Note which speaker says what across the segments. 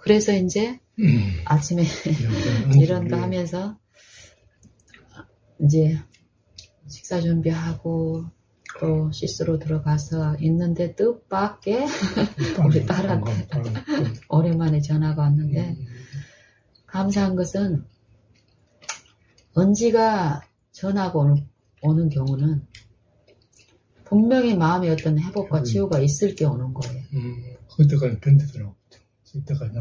Speaker 1: 그래서 이제 아침에 이런 거 하면서 이제 식사 준비하고 또 씻으러 들어가서 있는데 뜻밖의 우리 딸한테 오랜만에 전화가 왔는데 감사한 것은 은지가 전화가 오는 경우는 분명히 마음에 어떤 회복과 치유가 있을 때 오는 거예요.
Speaker 2: 그때까지 견디더라고. 이때까지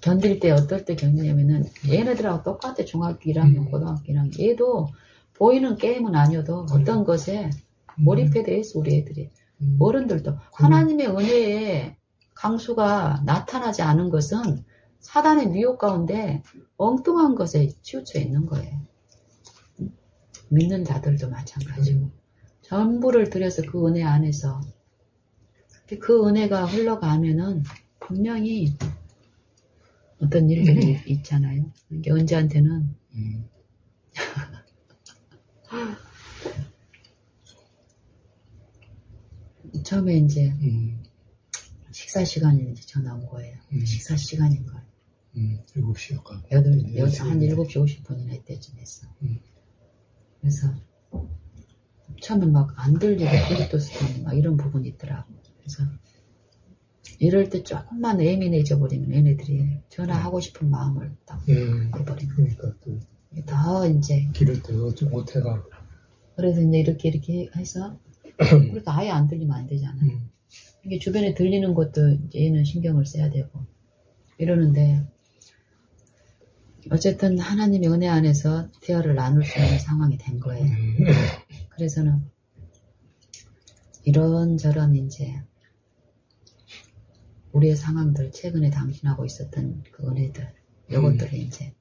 Speaker 1: 견딜 때 어떨 때 견디냐면은 얘네들하고 똑같아. 중학교 1학년, 고등학교 1학년. 얘도 보이는 게임은 아니어도 어떤 것에 몰입해 돼 있어, 우리 애들이. 어른들도. 하나님의 은혜에 강수가 나타나지 않은 것은 사단의 미혹 가운데 엉뚱한 것에 치우쳐 있는 거예요. 믿는 자들도 마찬가지고. 전부를 들여서 그 은혜 안에서 그 은혜가 흘러가면은 분명히 어떤 일들이 있잖아요. 이게 은지한테는 처음에 이제 식사 시간에 이제 전화 온 거예요. 식사 시간인 거예요.
Speaker 2: 7시 한
Speaker 1: 7시 50분이나 이때쯤 했어. 그래서 처음에 막 안 들리고 블루투스 막 이런 부분이 있더라고. 그래서 이럴 때 조금만 예민해져 버리면 얘네들이 전화하고 싶은 마음을 딱 해버리는 거예요.
Speaker 2: 그러니까
Speaker 1: 더 이제
Speaker 2: 기를 때 어찌 못해가.
Speaker 1: 그래서 이제 이렇게 해서 그래도 아예 안 들리면 안 되잖아요. 이게 주변에 들리는 것도 얘는 신경을 써야 되고 이러는데 어쨌든 하나님의 은혜 안에서 대화를 나눌 수 있는 상황이 된 거예요. 그래서는 이런저런 이제 우리의 상황들, 최근에 당신하고 있었던 그 은혜들, 이것들을 이제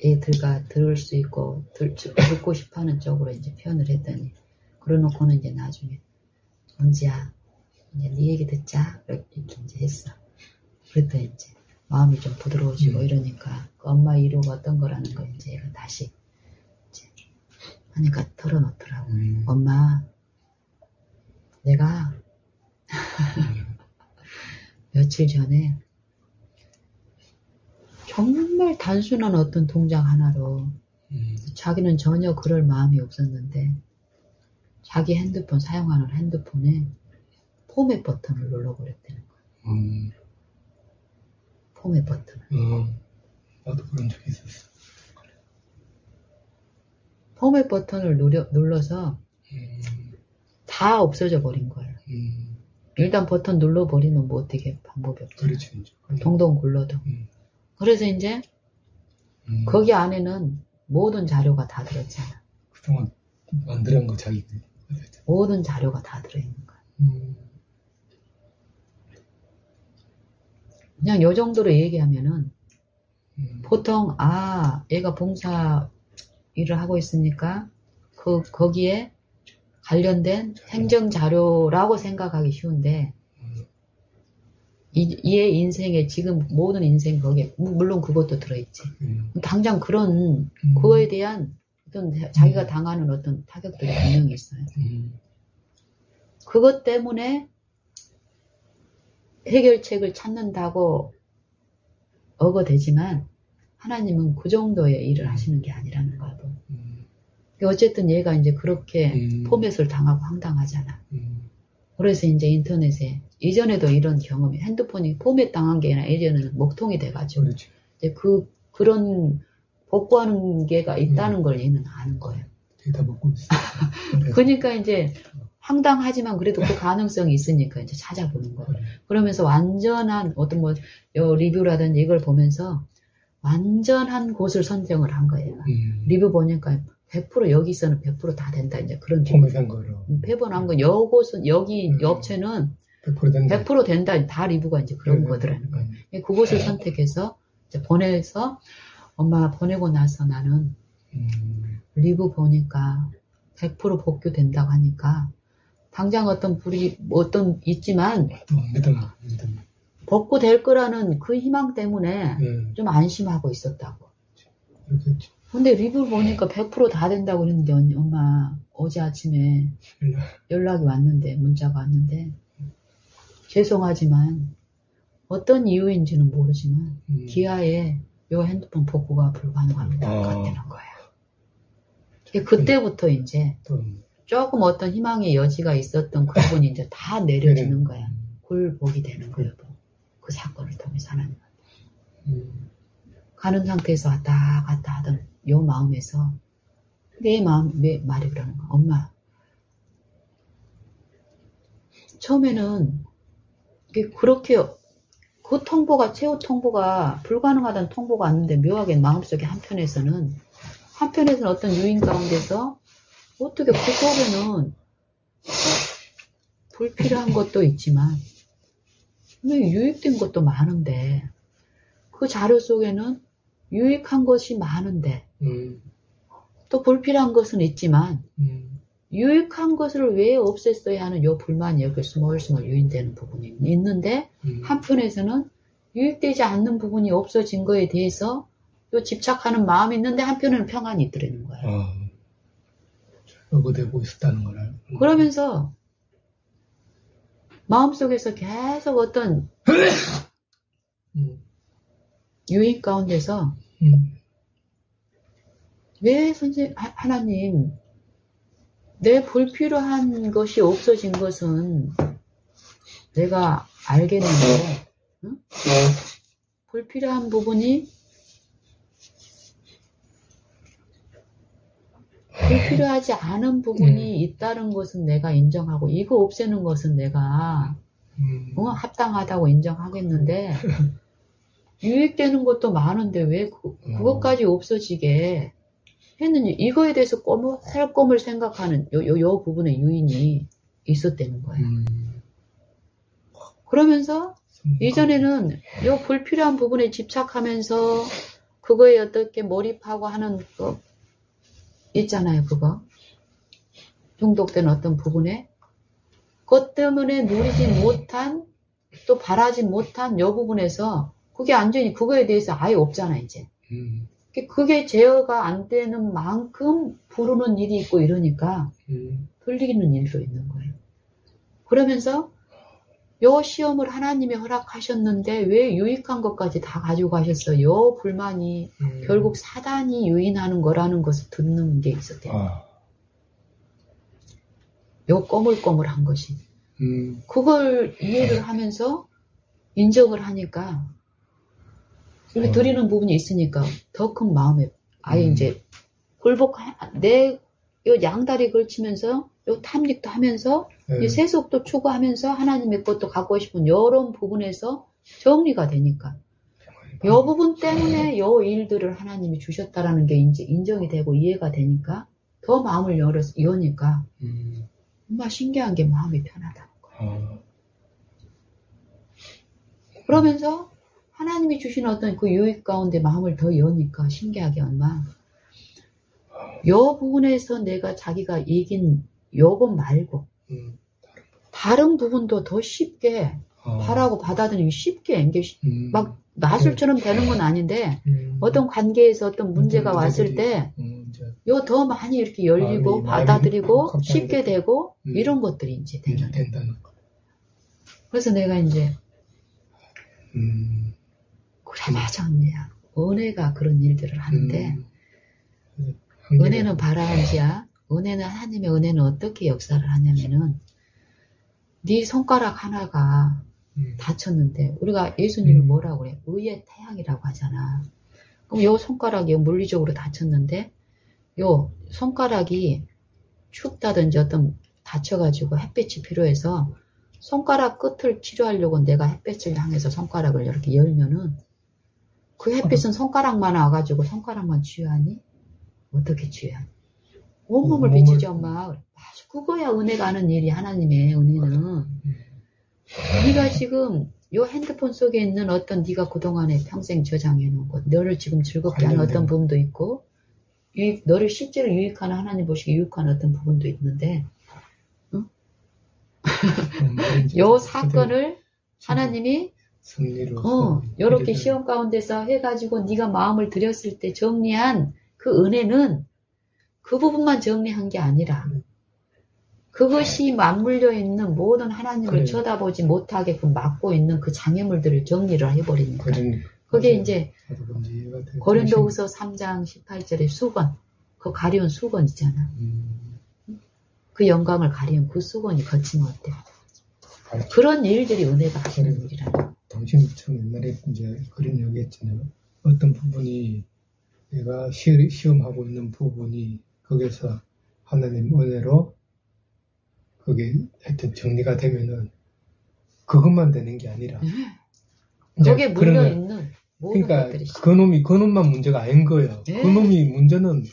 Speaker 1: 애들과 들을 수 있고 듣고 싶어하는 쪽으로 이제 표현을 했더니 그러놓고는 이제 나중에 은지야 이제 네 얘기 듣자 이렇게 이제 했어. 그랬더니 이제 마음이 좀 부드러워지고 이러니까 그 엄마 이루가 어떤 거라는 걸 이제 얘가 다시 이제 하니까 털어놓더라고. 엄마 내가 며칠 전에 정말 단순한 어떤 동작 하나로 자기는 전혀 그럴 마음이 없었는데 자기 핸드폰 사용하는 핸드폰에 포맷 버튼을 눌러버렸다는 거야. 포맷 버튼을.
Speaker 2: 나도 그런 적이 있었어.
Speaker 1: 포맷 버튼을 눌러서 다 없어져 버린 거예요. 일단 버튼 눌러버리면 뭐 어떻게 방법이 없죠.
Speaker 2: 그렇지.
Speaker 1: 동동 굴러도. 그래서 이제 거기 안에는 모든 자료가 다 들었잖아.
Speaker 2: 그동안 만들어낸 거 자기
Speaker 1: 모든 자료가 다 들어있는 거야. 그냥 요 정도로 얘기하면은 보통 얘가 봉사 일을 하고 있으니까 거기에 관련된 행정 자료라고 생각하기 쉬운데 얘 인생에 지금 모든 인생 거기에 물론 그것도 들어있지. 당장 그런 그거에 대한 어떤 자기가 당하는 어떤 타격들이 분명히 있어요. 그것 때문에 해결책을 찾는다고 억어대지만 하나님은 그 정도의 일을 하시는 게 아니라는 거고. 어쨌든 얘가 이제 그렇게 포맷을 당하고 황당하잖아. 그래서 이제 인터넷에 이전에도 이런 경험이 핸드폰이 포맷 당한 게 아니라 예전에는 목통이 돼가지고
Speaker 2: 그렇지.
Speaker 1: 이제 그런 복구하는 게가 있다는 걸 얘는 아는 거예요.
Speaker 2: 다 먹고 있어.
Speaker 1: 그러니까 이제 황당하지만 그래도 그 가능성이 있으니까 이제 찾아보는 거예요. 그러면서 완전한 어떤 뭐 리뷰라든지 이걸 보면서 완전한 곳을 선정을 한 거예요. 리뷰 보니까 100% 여기서는 100% 다 된다. 이제 그런
Speaker 2: 포맷한 거로.
Speaker 1: 배분한 거 여곳은 여기 업체는 100% 된다. 다 리뷰가 이제 그런 거더라는 거예요. 그곳을 선택해서 이제 보내서 엄마 보내고 나서 나는 리뷰 보니까 100% 복구된다고 하니까 당장 어떤 불이 어떤 있지만
Speaker 2: 믿음.
Speaker 1: 복구될 거라는 그 희망 때문에 좀 안심하고 있었다고.
Speaker 2: 그렇겠지.
Speaker 1: 근데 리뷰를 보니까 100% 다 된다고 그랬는데 엄마 어제 아침에 연락이 왔는데 문자가 왔는데 죄송하지만 어떤 이유인지는 모르지만 기아에 요 핸드폰 복구가 불가능합니다. 그렇다는 거야. 그때부터 이제 조금 어떤 희망의 여지가 있었던 그 부분이 이제 다 내려지는 거야. 굴복이 되는 거예요. 그 사건을 통해서 하나님. 가는 상태에서 왔다 갔다 하던 요 마음에서 내 말이 그러는 거야. 엄마, 처음에는 그렇게 그 통보가 최후 통보가 불가능하다는 통보가 왔는데 묘하게 마음속에 한편에서는 어떤 유인 가운데서 어떻게 그 속에는 불필요한 것도 있지만 유익된 것도 많은데 그 자료 속에는 유익한 것이 많은데 또 불필요한 것은 있지만 유익한 것을 왜 없앴어야 하는 요 불만이 여기 스멀스멀 유인되는 부분이 있는데 한편에서는 유익되지 않는 부분이 없어진 거에 대해서 요 집착하는 마음이 있는데 한편에는 평안이 있더라는 거예요.
Speaker 2: 어거되고 있었다는 거를.
Speaker 1: 그러면서 마음속에서 계속 어떤 유인 가운데서 왜 하나님 내 불필요한 것이 없어진 것은 내가 알겠는데 응? 불필요한 부분이 불필요하지 않은 부분이 있다는 것은 내가 인정하고 이거 없애는 것은 내가 합당하다고 인정하겠는데 유익되는 것도 많은데 왜 그것까지 없어지게 했는지 이거에 대해서 꼬물꼬물 생각하는 요 부분의 유인이 있었다는 거예요. 그러면서 이전에는 요 불필요한 부분에 집착하면서 그거에 어떻게 몰입하고 하는 거 있잖아요. 그거 중독된 어떤 부분에 그것 때문에 누리지 못한 또 바라지 못한 요 부분에서 그게 완전히 그거에 대해서 아예 없잖아 이제. 그게 제어가 안 되는 만큼 부르는 일이 있고 이러니까 들리는 일도 있는 거예요. 그러면서 요 시험을 하나님이 허락하셨는데 왜 유익한 것까지 다 가지고 가셨어? 요 불만이 결국 사단이 유인하는 거라는 것을 듣는 게 있었대요. 요 꼬물꼬물한 것이. 그걸 이해를 하면서 인정을 하니까 이렇게 드리는 부분이 있으니까 더 큰 마음에 아예 이제 요 양다리 걸치면서 요 탐닉도 하면서 이 세속도 추구하면서 하나님의 것도 갖고 싶은 이런 부분에서 정리가 되니까 요 부분 때문에 요 일들을 하나님이 주셨다라는 게 이제 인정이 되고 이해가 되니까 더 마음을 여니까 정말 신기한 게 마음이 편하다는 거예요. 그러면서 하나님이 주신 어떤 그 유익 가운데 마음을 더 여니까 신기하게 엄마 요 부분에서 내가 자기가 이긴 요것 말고 다른 부분도 더 쉽게 바라고 받아들이기 쉽게 이게 막 마술처럼 되는 건 아닌데 어떤 관계에서 어떤 문제가 왔을 때 요 더 많이 이렇게 열리고 받아들이고 쉽게 되고 이런 것들이 이제 된다는 거. 그래서 내가 이제 그래 맞아 언니야. 은혜가 그런 일들을 하는데 은혜는 바라는지야. 은혜는 하나님의 은혜는 어떻게 역사를 하냐면은 네 손가락 하나가 다쳤는데 우리가 예수님을 뭐라고 그래? 의의 태양이라고 하잖아. 그럼 요 손가락이 물리적으로 다쳤는데 요 손가락이 춥다든지 어떤 다쳐가지고 햇빛이 필요해서 손가락 끝을 치료하려고 내가 햇빛을 향해서 손가락을 이렇게 열면은 그 햇빛은 손가락만 와가지고 손가락만 치유하니? 어떻게 치유하니? 온몸을 비추지 엄마. 맞아, 그거야 은혜가 하는 일이 하나님의 은혜는. 네가 지금 요 핸드폰 속에 있는 어떤 네가 그동안에 평생 저장해 놓은 것, 너를 지금 즐겁게 하는 어떤 부분도 있고 너를 실제로 유익하는 하나님 보시기 유익한 어떤 부분도 있는데 응? 요 사건을 하나님이 요렇게 시험 가운데서 해가지고 네가 마음을 들였을 때 정리한 그 은혜는 그 부분만 정리한 게 아니라 그것이 맞물려 있는 모든 하나님을
Speaker 2: 그래요.
Speaker 1: 쳐다보지 못하게끔 막고 있는 그 장애물들을 정리를 해버리니까.
Speaker 2: 그러니까.
Speaker 1: 그게 이제
Speaker 2: 저도 뭔지 이해가 돼요.
Speaker 1: 고린도후서 3장 18절에 수건, 그 가려운 수건 있잖아. 그 영광을 가리운 그 수건이 거치면 어때? 그런 일들이 은혜가 하시는 일이라는.
Speaker 2: 당신이 참 옛날에 이제 그런 얘기 했잖아요. 어떤 부분이 내가 시험하고 있는 부분이 거기서 하나님 은혜로 그게 하여튼 정리가 되면은 그것만 되는 게 아니라
Speaker 1: 거기에 물려있는 모든
Speaker 2: 그러니까
Speaker 1: 것들이
Speaker 2: 그놈만 문제가 아닌 거예요.
Speaker 1: 네.
Speaker 2: 그놈이 문제는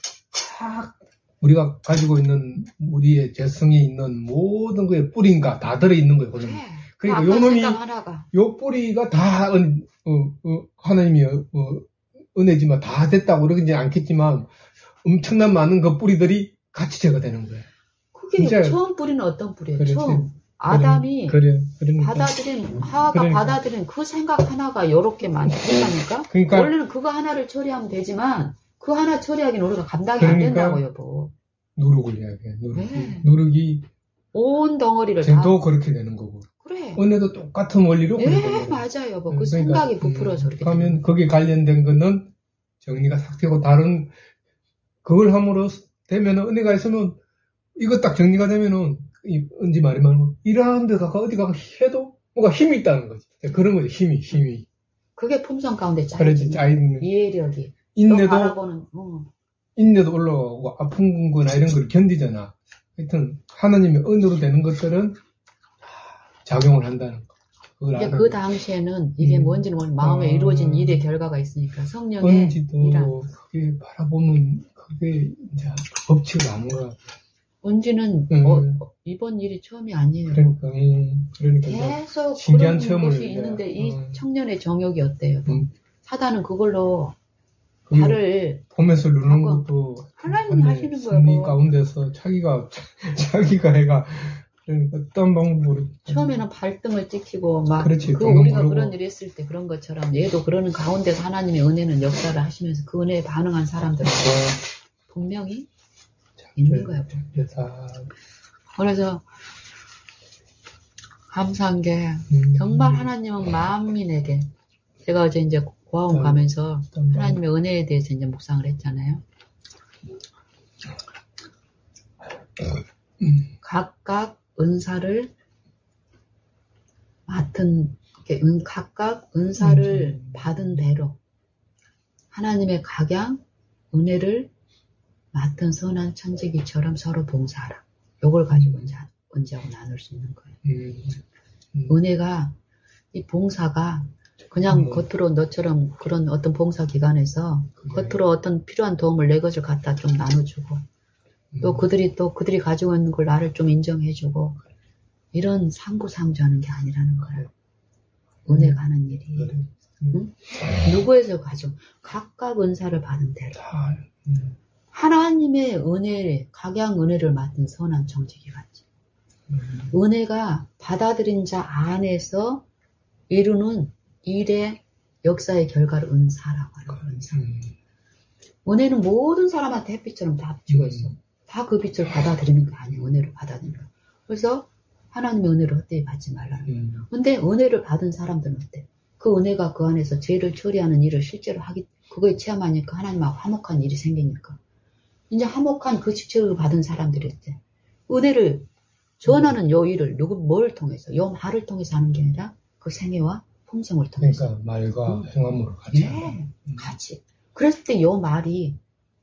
Speaker 2: 다 우리가 가지고 있는 우리의 재성에 있는 모든 거에 뿌리인가 다 들어있는 거예요. 그놈이.
Speaker 1: 네.
Speaker 2: 그러니까 요 놈이
Speaker 1: 하나가.
Speaker 2: 요 뿌리가 다 하나님이 은혜지만 다 됐다고 그러지 않겠지만 엄청난 많은 그 뿌리들이 같이 제거되는 거예요.
Speaker 1: 그게
Speaker 2: 진짜,
Speaker 1: 처음 뿌리는 어떤 뿌리예요?
Speaker 2: 그렇지.
Speaker 1: 처음 아담이
Speaker 2: 그러니까.
Speaker 1: 받아들인 하하가
Speaker 2: 그러니까.
Speaker 1: 받아들인 그 생각 하나가 요렇게 많다니까.
Speaker 2: 그러니까
Speaker 1: 원래는 그거 하나를 처리하면 되지만 그 하나 처리하기는 우리가 감당이 안
Speaker 2: 그러니까
Speaker 1: 된다고 여보.
Speaker 2: 누룩을 이야기해. 누룩이.
Speaker 1: 네.
Speaker 2: 누룩이
Speaker 1: 온 덩어리를 다.
Speaker 2: 쟤도 그렇게 되는 거고.
Speaker 1: 그래.
Speaker 2: 은혜도 똑같은 원리로 그렇게 되는
Speaker 1: 네,
Speaker 2: 거고.
Speaker 1: 맞아요 여보. 그
Speaker 2: 그러니까,
Speaker 1: 생각이 부풀어서 그렇게 되는
Speaker 2: 그러면 거기에 관련된 거는 정리가 싹 되고 다른 그걸 함으로 되면 은혜가 있으면 이거 딱 정리가 되면은 언제 말하면 일하는 데 가서 어디 가서 해도 뭔가 힘이 있다는 거지. 그런 거지. 힘이.
Speaker 1: 그게 품성 가운데
Speaker 2: 그렇지.
Speaker 1: 짜여진 이해력이.
Speaker 2: 인내도 올라가고 아픈 거나 이런 걸 견디잖아. 하여튼 하나님의 은혜로 되는 것들은 작용을 한다는 거.
Speaker 1: 이제 그 당시에는 이게 뭔지는 모르는 마음에 이루어진 일의 결과가 있으니까 성령의
Speaker 2: 은지도
Speaker 1: 일한.
Speaker 2: 그게 바라보면 그게 이제 법칙을 아는 거야.
Speaker 1: 은지는 이번 일이 처음이 아니에요.
Speaker 2: 그러니까
Speaker 1: 계속
Speaker 2: 신기한
Speaker 1: 그런
Speaker 2: 체험을
Speaker 1: 것이 있는데 이 청년의 정욕이 어때요? 사단은 그걸로 발을
Speaker 2: 보면서 누르는 것도
Speaker 1: 하나님이 하시는 거예요.
Speaker 2: 승리 가운데서 자기가 해가 그러니까 어떤 방법으로
Speaker 1: 처음에는 발등을 찍히고 막
Speaker 2: 그렇지,
Speaker 1: 우리가
Speaker 2: 모르고.
Speaker 1: 그런 일이 있을 때 그런 것처럼 얘도 그러는 가운데서 하나님의 은혜는 역사를 하시면서 그 은혜에 반응한 사람들은 분명히 있는 거야. 그래서 감사한 게 정말 하나님은 만민에게 제가 어제 이제 고아원 가면서 하나님의 은혜에 대해서 이제 묵상을 했잖아요. 각각 은사를 맡은 각각 은사를 받은 대로 하나님의 각양 은혜를 맡은 선한 천지기처럼 서로 봉사하라. 요걸 가지고 이제 은지하고 나눌 수 있는 거예요. 은혜가 이 봉사가 그냥 겉으로 너처럼 그런 어떤 봉사 기관에서 겉으로 어떤 필요한 도움을 내 것을 갖다 좀 나눠주고 또 그들이 가지고 있는 걸 나를 좀 인정해주고 이런 상부상조하는 게 아니라는 거예요. 은혜가 하는 일이. 응? 누구에서 가지고 각각 은사를 받은 대로 하나님의 은혜, 각양 은혜를 맡은 선한 정직이같이 은혜가 받아들인 자 안에서 이루는 일의 역사의 결과를 은사라고 하는 거예요. 은사. 은혜는 모든 사람한테 햇빛처럼 다 비치고 있어. 다 그 빛을 받아들이는 게 아니에요. 은혜를 받아들이는 거. 그래서 하나님의 은혜를 헛되이 받지 말라는 거예요. 근데 은혜를 받은 사람들은 어때? 그 은혜가 그 안에서 죄를 처리하는 일을 실제로 그거에 체험하니까 하나님하고 화목한 일이 생기니까. 이제 화목한 그 직책을 받은 사람들이 어때? 은혜를 전하는 요 일을 뭘 통해서? 요 말을 통해서 하는 게 아니라 그 생애와 품성을 통해서.
Speaker 2: 그러니까 말과 행함으로 같이.
Speaker 1: 네, 같이. 그랬을 때 요 말이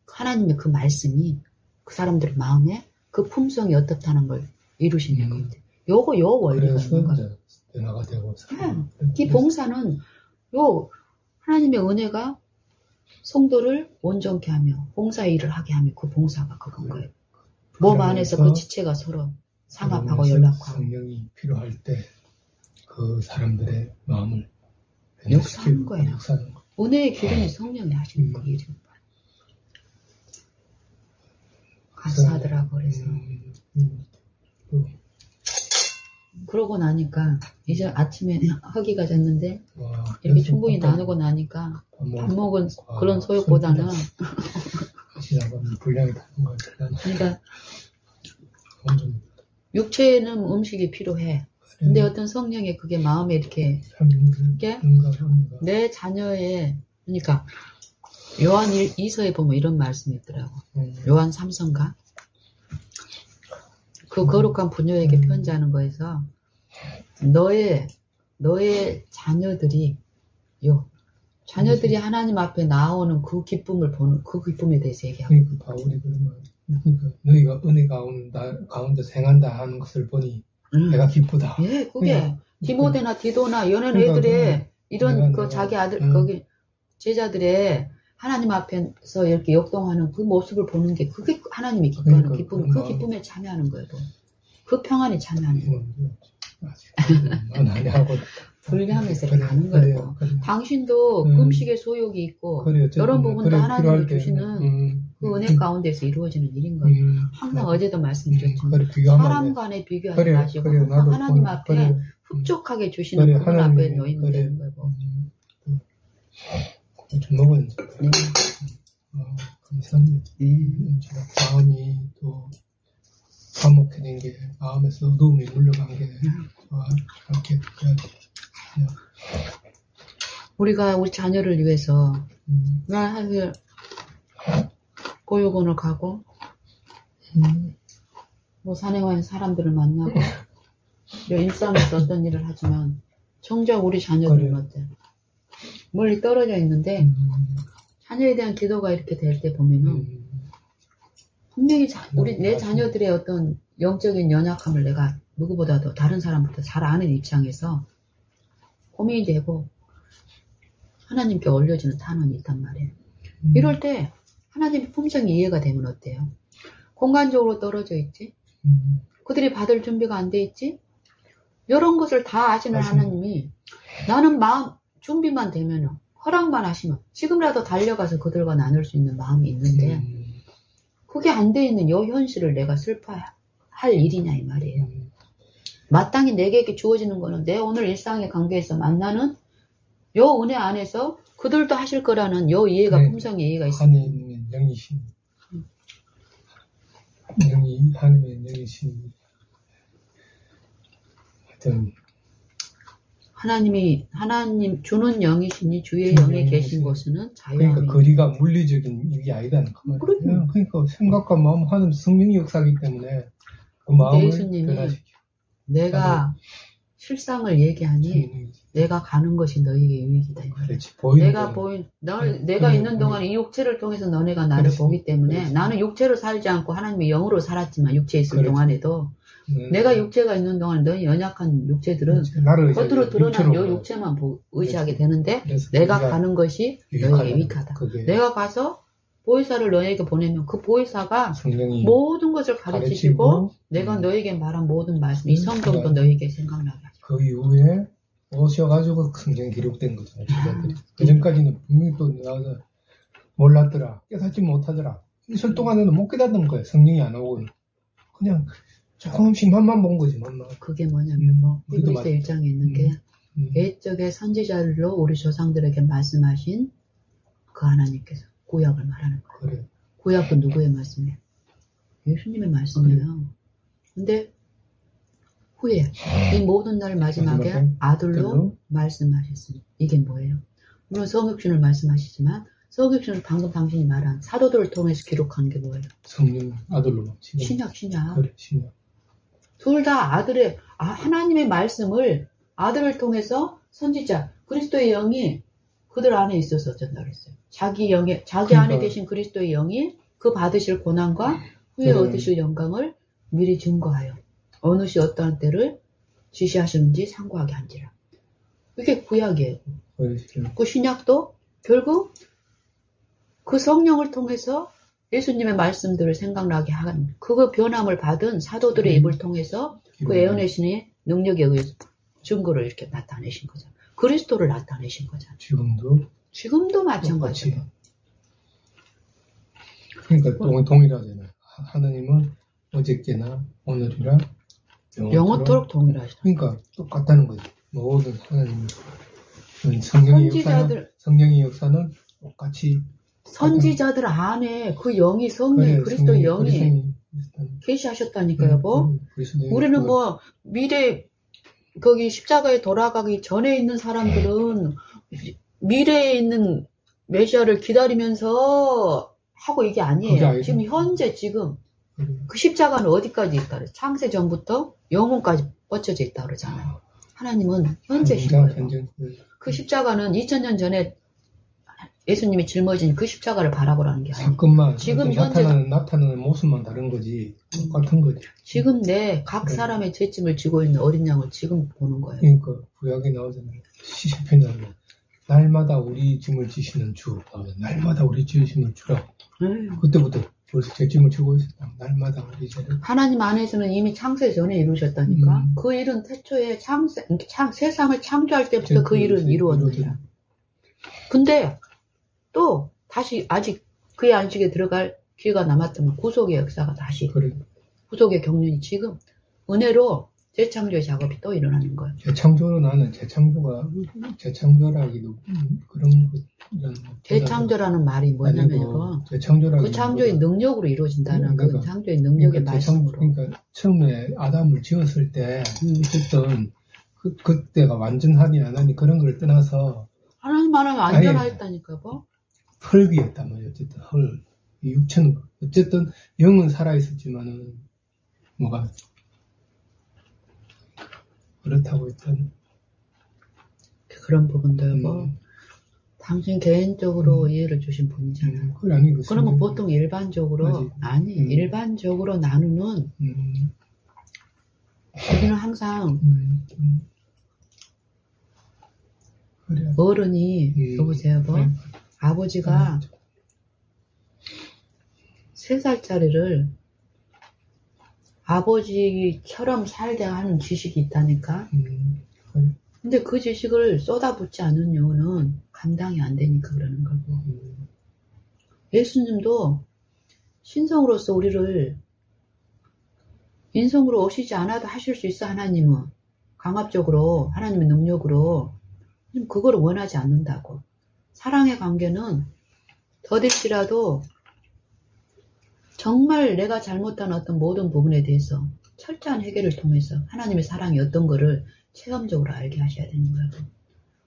Speaker 1: 하나님의 그 말씀이 그 사람들의 마음에 그 품성이 어떻다는 걸 이루시는 겁니다. 요 원리가 있는 거예요.
Speaker 2: 변화가 되고.
Speaker 1: 이 봉사는 요 하나님의 은혜가 성도를 온전케 하며 봉사 일을 하게 하며 그 봉사가 그건 거예요. 몸 안에서 그 지체가 서로 상합하고 연락하고
Speaker 2: 성령이 필요할 때 그 사람들의 마음을
Speaker 1: 역사하는 거예요. 은혜의 기름이 성령이 하시는 그 일인 거예요. 감사하더라고. 그래서 그러고 나니까 이제 아침에 허기가 졌는데 이렇게 충분히 나누고 나니까 밥 먹은 그런 소욕보다는
Speaker 2: 하시다가 분량이 다른 것 같아요.
Speaker 1: 그러니까 육체는 음식이 필요해. 근데 어떤 성령의 그게 마음에 이렇게 내 자녀의 그러니까 요한 2서에 보면 이런 말씀이 있더라고. 요한 3서인가? 그 거룩한 부녀에게 편지하는 거에서 너의 자녀들이 자녀들이 하나님 앞에 나오는 그 기쁨을 보는 그 기쁨에 대해서 얘기하고.
Speaker 2: 그러니까 바울이 그러면 그러니까 너희가 은혜 가운데 생한다 하는 것을 보니 내가 기쁘다.
Speaker 1: 예, 그게
Speaker 2: 그러니까,
Speaker 1: 디모데나 디도나 이런
Speaker 2: 그러니까,
Speaker 1: 애들의 이런
Speaker 2: 내가,
Speaker 1: 자기 아들 거기 제자들의 하나님 앞에서 이렇게 역동하는 그 모습을 보는 게 그게 하나님이 기뻐하는
Speaker 2: 그러니까,
Speaker 1: 기쁨, 그 기쁨에 참여하는 거예요. 그 평안에 참여하는 거예요.
Speaker 2: 난 아니하고
Speaker 1: 분리하면서 가는 거예요. 당신도 금식의 소욕이 있고 이런 부분도 하나님이 주시는 그 은혜 가운데서 이루어지는 일인 거예요. 항상 어제도 말씀드렸지만 사람 간에 비교하지 마시고 항상 하나님 앞에 흡족하게 주시는 그분 앞에 놓이면 되는 거고.
Speaker 2: 좀 먹은 감사합니다. 마음이 또 화목해진 게 마음에서 어두움이 물러간 게 이렇게
Speaker 1: 우리가 우리 자녀를 위해서 나 사실 보육원을 가고 뭐 산행하는 사람들을 만나고 일상에서 어떤 일을 하지만 정작 우리 자녀들은 어때? 멀리 떨어져 있는데 자녀에 대한 기도가 이렇게 될 때 보면은 분명히 내 자녀들의 어떤 영적인 연약함을 내가 누구보다도 다른 사람보다 잘 아는 입장에서 고민이 되고 하나님께 올려주는 탄원이 있단 말이에요. 이럴 때 하나님의 품성이 이해가 되면 어때요? 공간적으로 떨어져 있지? 그들이 받을 준비가 안 돼 있지? 이런 것을 다 아시는 하나님이 나는 마음 준비만 되면 허락만 하시면 지금이라도 달려가서 그들과 나눌 수 있는 마음이 있는데 그게 안 돼 있는 이 현실을 내가 슬퍼할 일이냐 이 말이에요. 마땅히 내게 주어지는 거는 내 오늘 일상의 관계에서 만나는 요 은혜 안에서 그들도 하실 거라는 요 이해가 품성의 이해가 있습니다.
Speaker 2: 하나님의 영이신 하나님의 영이신 하여튼
Speaker 1: 하나님 주는 영이시니 주의 영에 계신 곳은 자유함이.
Speaker 2: 그러니까 거리가 물리적인 일이 아니다는 그 말이에요. 그러니까 생각과 마음 하는 성령의 역사이기 때문에 그 마음을 변화시켜.
Speaker 1: 내가 실상을 얘기하니 내가 가는 것이 너에게 유익이다.
Speaker 2: 그렇지.
Speaker 1: 내가 있는 동안 이 육체를 통해서 너네가 나를 보기 때문에 나는 육체로 살지 않고 하나님의 영으로 살았지만 육체에 있을 동안에도 내가 육체가 있는 동안 너희 연약한 육체들은 겉으로 드러난 이 육체만 의지하게 되는데 내가 가는 것이 너에게 유익하다. 내가 가서 보혜사를 너에게 보내면 그 보혜사가 모든 것을 가르치시고 내가 너에게 말한 모든 말씀, 이 성경도 너에게 생각나게 하죠.
Speaker 2: 그 이후에 오셔가지고 성경에 기록된 거잖아요. 그 전까지는 분명히 또 나와서 몰랐더라, 깨닫지 못하더라. 있을 동안에는 못 깨닫는 거예요. 성령이 안 오고 그냥 조금씩 맛만 본 거지, 맛만.
Speaker 1: 그게 뭐냐면 히브리서 1장에 있는 게 옛적의 선지자들로 우리 조상들에게 말씀하신 그 하나님께서 구약을 말하는 거예요. 그래. 구약은 누구의 말씀이에요? 예수님의 말씀이에요. 근데 후에 이 모든 날 마지막에 아들로 말씀하셨습니다. 이게 뭐예요? 물론 성육신을 말씀하시지만 성육신을 방금 당신이 말한 사도들을 통해서 기록한 게 뭐예요?
Speaker 2: 성령 아들로.
Speaker 1: 신약.
Speaker 2: 그래, 신약.
Speaker 1: 둘 다 하나님의 말씀을 아들을 통해서 선지자 그리스도의 영이 그들 안에 있어서 전달을 했어요. 자기 안에 계신 그리스도의 영이 그 받으실 고난과 후에 얻으실 영광을 미리 증거하여 어느 시 어떠한 때를 지시하시는지 상고하게 한지라. 이게 구약이에요. 그 신약도 결국 그 성령을 통해서 예수님의 말씀들을 생각나게 한 그 변함을 받은 사도들의 입을 통해서 그 예언의 신의 능력에 의해서 증거를 이렇게 나타내신 거잖아요. 그리스도를 나타내신 거잖아요. 지금도 마찬가지예요.
Speaker 2: 그러니까 동일하잖아요. 하나님은 어저께나 오늘이나
Speaker 1: 영원토록 동일하시다.
Speaker 2: 그러니까 똑같다는 거죠. 모든 하나님은 성령의 역사는 똑같이
Speaker 1: 선지자들 안에 그 영이 성령 그리스도의 영이 계시하셨다니까, 여보. 우리는 뭐, 미래, 거기 십자가에 돌아가기 전에 있는 사람들은 미래에 있는 메시아를 기다리면서 하고 이게 아니에요. 지금 현재 지금 그 십자가는 어디까지 있다 그래? 창세 전부터 영혼까지 뻗쳐져 있다 그러잖아요. 하나님은 현재신 거예요. 그 십자가는 2000년 전에 예수님이 짊어진 그 십자가를 바라보라는 게 아니에요.
Speaker 2: 사건만
Speaker 1: 지금 현재
Speaker 2: 나타나는 모습만 다른 거지 똑같은 거지.
Speaker 1: 지금 내 각 사람의 죄짐을 지고 있는 어린 양을 지금 보는 거예요.
Speaker 2: 그러니까 구약에 나오잖아요. 시편에 나오면 날마다 우리 짐을 지시는 주, 날마다 우리 짐을 주라. 그때부터 벌써 죄짐을 지고 있었다. 날마다 우리 죄를.
Speaker 1: 하나님 안에서는 이미 창세 전에 이루셨다니까. 그 일은 태초에 세상을 창조할 때부터 그 일은 이루었느니라. 근데 또 다시 아직 그의 안식에 들어갈 기회가 남았다면 구속의 역사가 다시 구속의 경륜이 지금 은혜로 재창조의 작업이 또 일어나는 거예요.
Speaker 2: 재창조로 나는 재창조라기도 그런
Speaker 1: 재창조라는 말이 뭐냐면요.
Speaker 2: 재창조라기
Speaker 1: 그 창조의 능력으로 이루어진다는 그 창조의 능력의 말씀으로.
Speaker 2: 그러니까 처음에 아담을 지었을 때 어쨌든 그때가 완전하니 안 하니 그런 걸 떠나서
Speaker 1: 하나님 말하면 안전하였다니까 뭐.
Speaker 2: 헐기였단 말이에요. 어쨌든 육체는 어쨌든 영은 살아 있었지만은 뭐가 그렇다고 일단
Speaker 1: 그런 부분도 뭐 당신 개인적으로 이해를 주신 분이잖아요. 그러면 보통 일반적으로 일반적으로 나누는 우리는 항상 어른이 여보세요, 뭐 아버지가 3살짜리를 아버지처럼 살게 하는 지식이 있다니까. 근데 그 지식을 쏟아붓지 않은 이유는 감당이 안 되니까 그러는 거고. 예수님도 신성으로서 우리를 인성으로 오시지 않아도 하실 수 있어. 하나님은 강압적으로 하나님의 능력으로 그걸 원하지 않는다고. 사랑의 관계는 더딜지라도 정말 내가 잘못한 어떤 모든 부분에 대해서 철저한 해결을 통해서 하나님의 사랑이 어떤 거를 체험적으로 알게 하셔야 되는 거예요.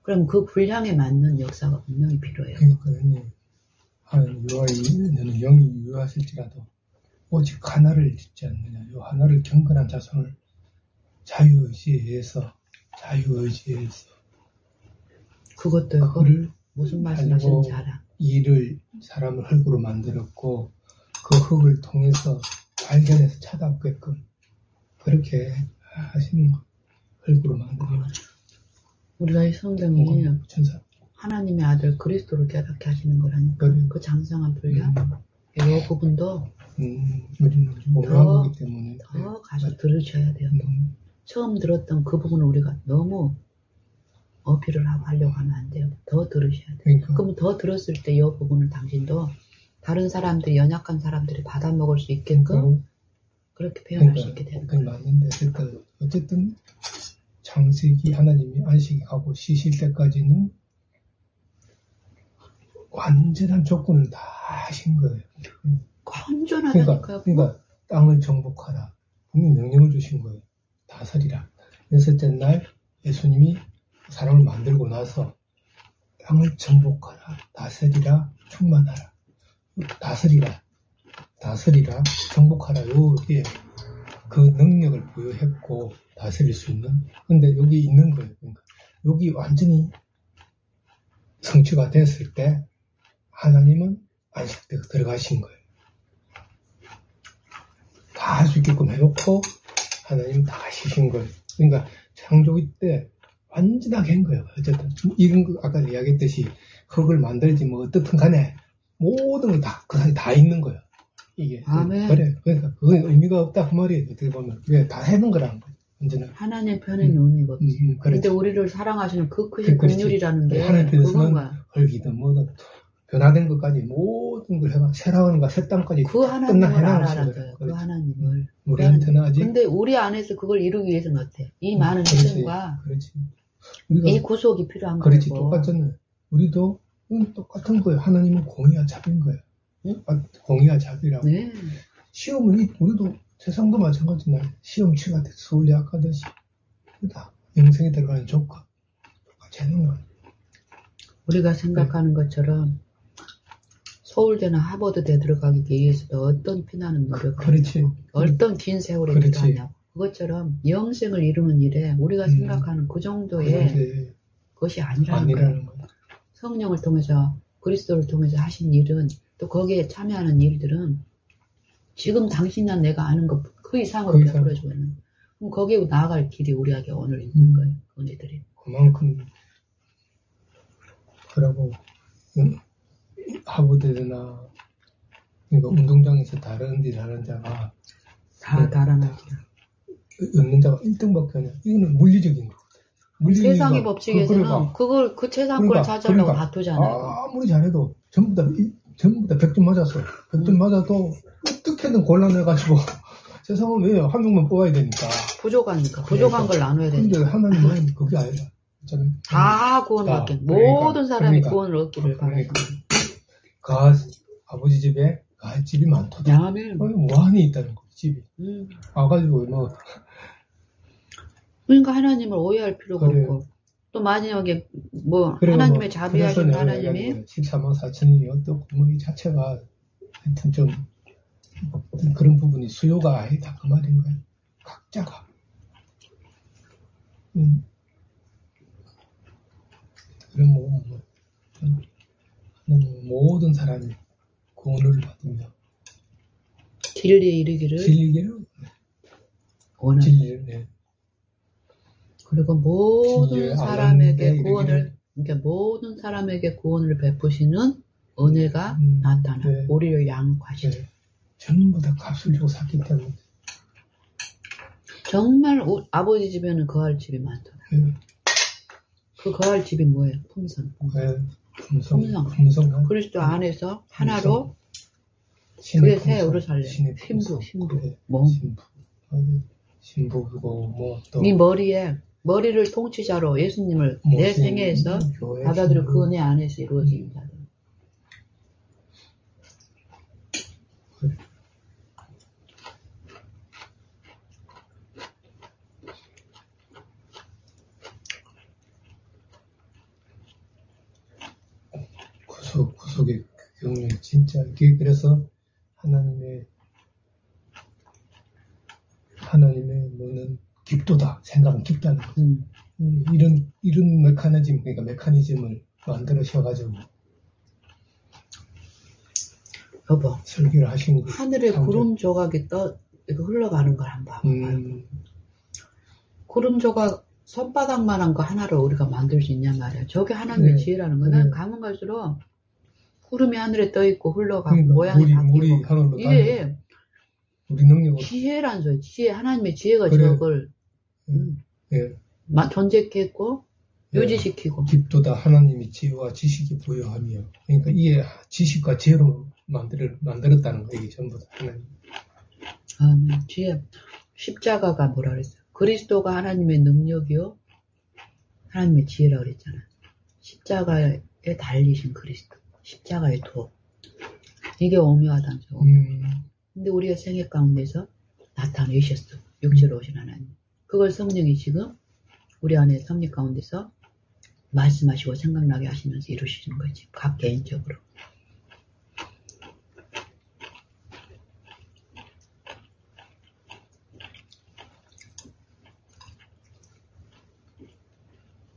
Speaker 1: 그럼 그 분량에 맞는 역사가 분명히 필요해요.
Speaker 2: 그러니까 너는 영이 유효하실지라도 오직 하나를 짓지 않느냐. 요 하나를 경건한 자손을 자유의지에서
Speaker 1: 그것도 그거를 무슨 말씀하시는지 알아.
Speaker 2: 이를 사람을 흙으로 만들었고 그 흙을 통해서 발견해서 찾아오게끔 그렇게 하시는 거. 흙으로 만드는 거.
Speaker 1: 우리가 이 성경이 하나님의 아들 그리스도를 깨닫게 하시는 거라니까. 그 장성한 분량 이 부분도
Speaker 2: 우리는 오해한 거기 때문에
Speaker 1: 더 가서 들으셔야 돼요. 처음 들었던 그 부분을 우리가 너무 어필을 하려고 하면 안 돼요. 더 들으셔야 돼요. 그럼 더 들었을 때 이 부분을 당신도 다른 사람들이 연약한 사람들이 받아먹을 수 있게끔 그렇게 표현할 수 있게 되는 거예요.
Speaker 2: 맞는데 어쨌든 창세기 하나님이 안식이 가고 쉬실 때까지는 완전한 조건을 다 하신 거예요.
Speaker 1: 완전하다니까요.
Speaker 2: 그러니까 땅을 정복하라. 분명히 명령을 주신 거예요. 다스리라. 6째 날 예수님이 사람을 만들고 나서 땅을 정복하라. 다스리라. 충만하라. 다스리라. 정복하라. 요게 그 능력을 부여했고 다스릴 수 있는. 근데 여기 있는 거예요. 그러니까 여기 완전히 성취가 됐을 때 하나님은 안식대에 들어가신 거예요. 다 할 수 있게끔 해놓고 하나님은 다 쉬신 거예요. 그러니까 창조기 때 완전하게 한 거예요. 어쨌든 이런 거 아까 이야기했듯이 흙을 만들지 뭐 어떻든 간에 모든 걸 다 그 사이 다 있는 거예요. 이게
Speaker 1: 아멘.
Speaker 2: 그래. 그러니까 그건 의미가 없다 그 말이에요. 어떻게 보면 그게 다 해놓은 거라는 거예요. 언제나
Speaker 1: 하나님 편에는 의미가 없지. 그런데 우리를 사랑하시는 그 크신 긍휼이라는 게
Speaker 2: 하나님 편에서는 흙이든 뭐든 변화된 것까지 모든 걸 해봐. 새 하늘과 새 땅까지
Speaker 1: 그 하나님을 알아야 돼요. 그 하나님을.
Speaker 2: 우리한테는 아직.
Speaker 1: 근데 우리 안에서 그걸 이루기 위해서는 어때? 이 많은 희생과 이 구속이 필요한 거고.
Speaker 2: 그렇지. 똑같잖아요. 우리도 똑같은 거예요. 하나님은 공의와 자비인 거예요. 공의와 자비라고.
Speaker 1: 네.
Speaker 2: 시험은 우리도 세상도 마찬가지나 시험치가 서울대학 가듯이 다 영생에 들어가는 조건 똑같이 하는 거야.
Speaker 1: 우리가 생각하는 것처럼 서울대나 하버드대 들어가기 위해서도 어떤 피나는 노력을
Speaker 2: 그렇지.
Speaker 1: 하냐고, 어떤 긴 세월이
Speaker 2: 그렇지.
Speaker 1: 필요하냐고. 그것처럼 영생을 이루는 일에 우리가 생각하는 그 정도의
Speaker 2: 그런데
Speaker 1: 것이 아니라는 거예요.
Speaker 2: 아니라는 거야.
Speaker 1: 성령을 통해서 그리스도를 통해서 하신 일은 또 거기에 참여하는 일들은 지금 당신이나 내가 아는 것 그 이상으로
Speaker 2: 그 이상.
Speaker 1: 베풀어주고 있는. 그럼 거기에 나아갈 길이 우리에게 오늘 있는 거예요. 은혜들이.
Speaker 2: 그만큼 그러고 하버드나 그러니까 운동장에서 다른 데 다른 자가
Speaker 1: 다 달아나지라.
Speaker 2: 얻는 자가 1등밖에 아니야. 이거는 물리적인 거.
Speaker 1: 세상의 법칙에서는 그걸 그 세상권을
Speaker 2: 그러니까,
Speaker 1: 찾으려고
Speaker 2: 그러니까,
Speaker 1: 다투잖아요.
Speaker 2: 아무리 잘해도 전부 다 100점 맞았어. 100점 맞아도 어떻게든 곤란해가지고 세상은 왜요? 한 명만 뽑아야 되니까.
Speaker 1: 부족하니까. 부족한 걸 나눠야 되니까.
Speaker 2: 근데 하나님은 그게 아니라.
Speaker 1: 다 구원을 얻긴. 모든 사람이 구원을 얻기를 바랍니다.
Speaker 2: 아버지 집에 집이 많도다.
Speaker 1: 아멘.
Speaker 2: 무한히 있다는 거, 집이. 와가지고
Speaker 1: 그러니까 하나님을 오해할 필요가
Speaker 2: 그래.
Speaker 1: 없고. 또 마지막에 하나님의 자비하신 하나님이
Speaker 2: 14만 4천이 어떻고 이 자체가 하여튼 좀 그런 부분이 수요가 아니다 그 말인 거야. 각자가. 그럼 모든 사람이 구원을 받으며
Speaker 1: 진리에 이르기를 원하는.
Speaker 2: 진리를 네.
Speaker 1: 그리고 모든
Speaker 2: 진리를
Speaker 1: 사람에게 구원을 그러니까 모든 사람에게 구원을 베푸시는 은혜가 나타나
Speaker 2: 네.
Speaker 1: 우리를 양육하시죠.
Speaker 2: 네. 전부 다 값을 주고 샀기 때문에
Speaker 1: 정말 아버지 집에는 거할 집이 많더라.
Speaker 2: 네.
Speaker 1: 그 거할 집이 뭐예요? 품성.
Speaker 2: 네.
Speaker 1: 품성. 그리스도 안에서 하나로 그게 새 예루살렘. 신부.
Speaker 2: 그래.
Speaker 1: 뭐.
Speaker 2: 신부고 또
Speaker 1: 네 머리를 통치자로 예수님을 내 생애에서 받아들여 그 은혜 안에서 이루어지는 자들.
Speaker 2: 구속의 경륜 진짜 이게 그래서 하나님의 뭐는 깊도다 생각은 깊다는 거죠. 이런 메커니즘을 만들으셔가지고
Speaker 1: 여보
Speaker 2: 설계를 하신 거예요.
Speaker 1: 하늘에 구름 조각이 이렇게 흘러가는 걸 한번 봐봐요. 구름 조각 손바닥만한 거 하나를 우리가 만들 수 있냐 말이야. 저게 하나님의 지혜라는 거야. 난 가면 갈수록 구름이 하늘에 떠 있고 흘러가고
Speaker 2: 그러니까
Speaker 1: 모양이
Speaker 2: 물이 하늘로
Speaker 1: 이게
Speaker 2: 우리 능력으로
Speaker 1: 지혜란 소리. 지혜 하나님의 지혜가 저걸 존재케 했고 유지시키고
Speaker 2: 깊도다 하나님이 지혜와 지식이 부여하며 그러니까 이에 지식과 지혜로 만들었다는 거 이게 전부 다 하나님.
Speaker 1: 지혜. 십자가가 뭐라 그랬어요? 그리스도가 하나님의 능력이요 하나님의 지혜라 그랬잖아. 십자가에 달리신 그리스도. 십자가의 도. 이게 오묘하다는 거. 근데 우리가 생애 가운데서 나타내셨어. 육체로 오신 하나님. 그걸 성령이 지금 우리 안에 섭리 가운데서 말씀하시고 생각나게 하시면서 이루시는 거지. 각 개인적으로.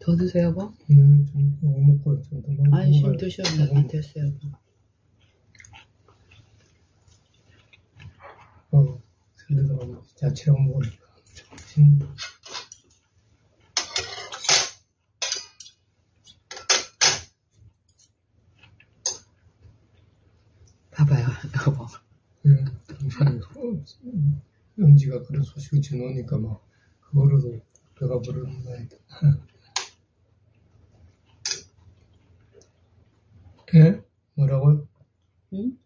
Speaker 1: 더 드세요, 뭐?
Speaker 2: 좀 먹고 좀 더 먹고.
Speaker 1: 아니, 지금 드셔도 안 됐어요.
Speaker 2: 샐러드가 야채랑 먹으니까.
Speaker 1: 봐봐요, 여보.
Speaker 2: 은지가 그런 소식을 전하니까 막 그거로도 배가 부르는 거야. 예? 뭐라고요?
Speaker 1: 응?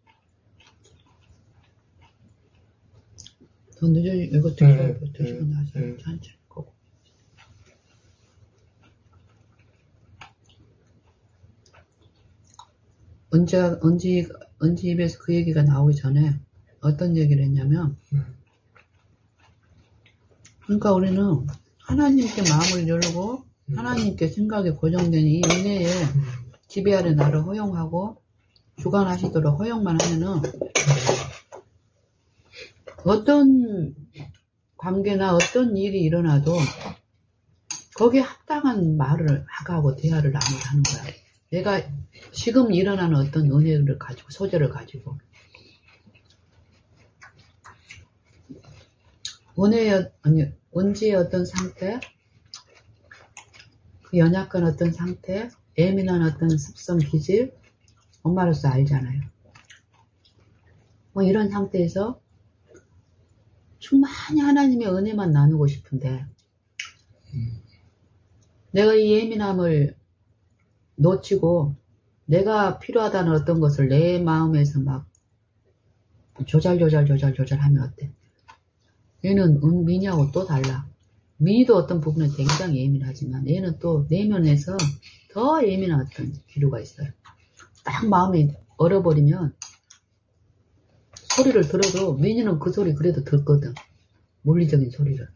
Speaker 1: 더 이거 드시고 나서 천천히 거고. 은지 입에서 그 얘기가 나오기 전에 어떤 얘기를 했냐면, 그러니까 우리는 하나님께 마음을 열고 하나님께 생각이 고정된 이 은혜에 지배하는 나를 허용하고 주관하시도록 허용만 하면은 어떤 관계나 어떤 일이 일어나도 거기에 합당한 말을 하고 대화를 하는 거야. 내가 지금 일어나는 어떤 은혜를 가지고 소재를 가지고 은지의 어떤 상태, 그 연약한 어떤 상태, 예민한 어떤 습성, 기질, 엄마로서 알잖아요. 뭐 이런 상태에서 충만히 하나님의 은혜만 나누고 싶은데 내가 이 예민함을 놓치고 내가 필요하다는 어떤 것을 내 마음에서 막 조잘하면 어때? 얘는 미니하고 또 달라. 미니도 어떤 부분은 굉장히 예민하지만 얘는 또 내면에서 더 예민한 어떤 기류가 있어요. 딱 마음이 얼어버리면 소리를 들어도 미니는 그 소리 그래도 듣거든. 물리적인 소리를.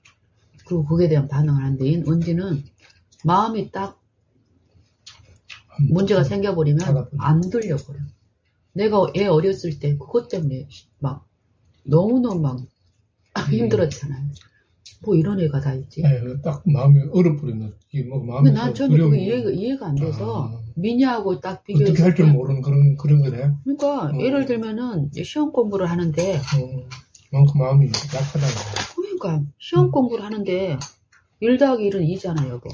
Speaker 1: 그리고 그에 대한 반응을 하는데 이 은지는 마음이 딱 문제가 생겨버리면 안 들려버려. 내가 애 어렸을 때 그것 때문에 막 너무너무 막 힘들었잖아요. 뭐 이런 애가 다 있지.
Speaker 2: 네, 딱 마음이 얼어버리면 뭐 마음이.
Speaker 1: 난 처음에 그게 이해가 안 돼서 미니하고 딱 비교해서
Speaker 2: 어떻게 할 줄 모르는 그런 거네요.
Speaker 1: 그러니까 예를 들면은 시험 공부를 하는데
Speaker 2: 그만큼 마음이 약하다는 거예요.
Speaker 1: 그러니까 시험 공부를 하는데 1 더하기 1은 2잖아 여보.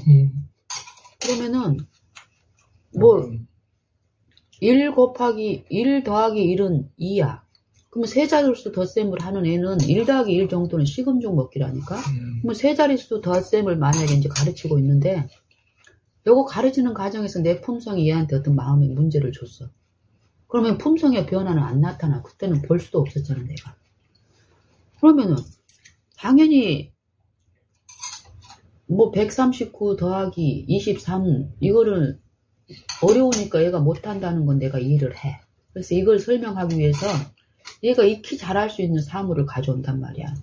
Speaker 1: 그러면은 뭐 1 곱하기 1 더하기 1은 2야. 그러면 세 자릿수 덧셈을 하는 애는 1 더하기 1 정도는 시금죽 먹기라니까? 그러면 세 자릿수 덧셈을 만약에 이제 가르치고 있는데, 요거 가르치는 과정에서 내 품성이 얘한테 어떤 마음의 문제를 줬어. 그러면 품성의 변화는 안 나타나. 그때는 볼 수도 없었잖아, 내가. 그러면은, 당연히, 뭐 139 더하기 23, 이거를 어려우니까 얘가 못한다는 건 내가 이해를 해. 그래서 이걸 설명하기 위해서 얘가 익히 잘할 수 있는 사물을 가져온단 말이야.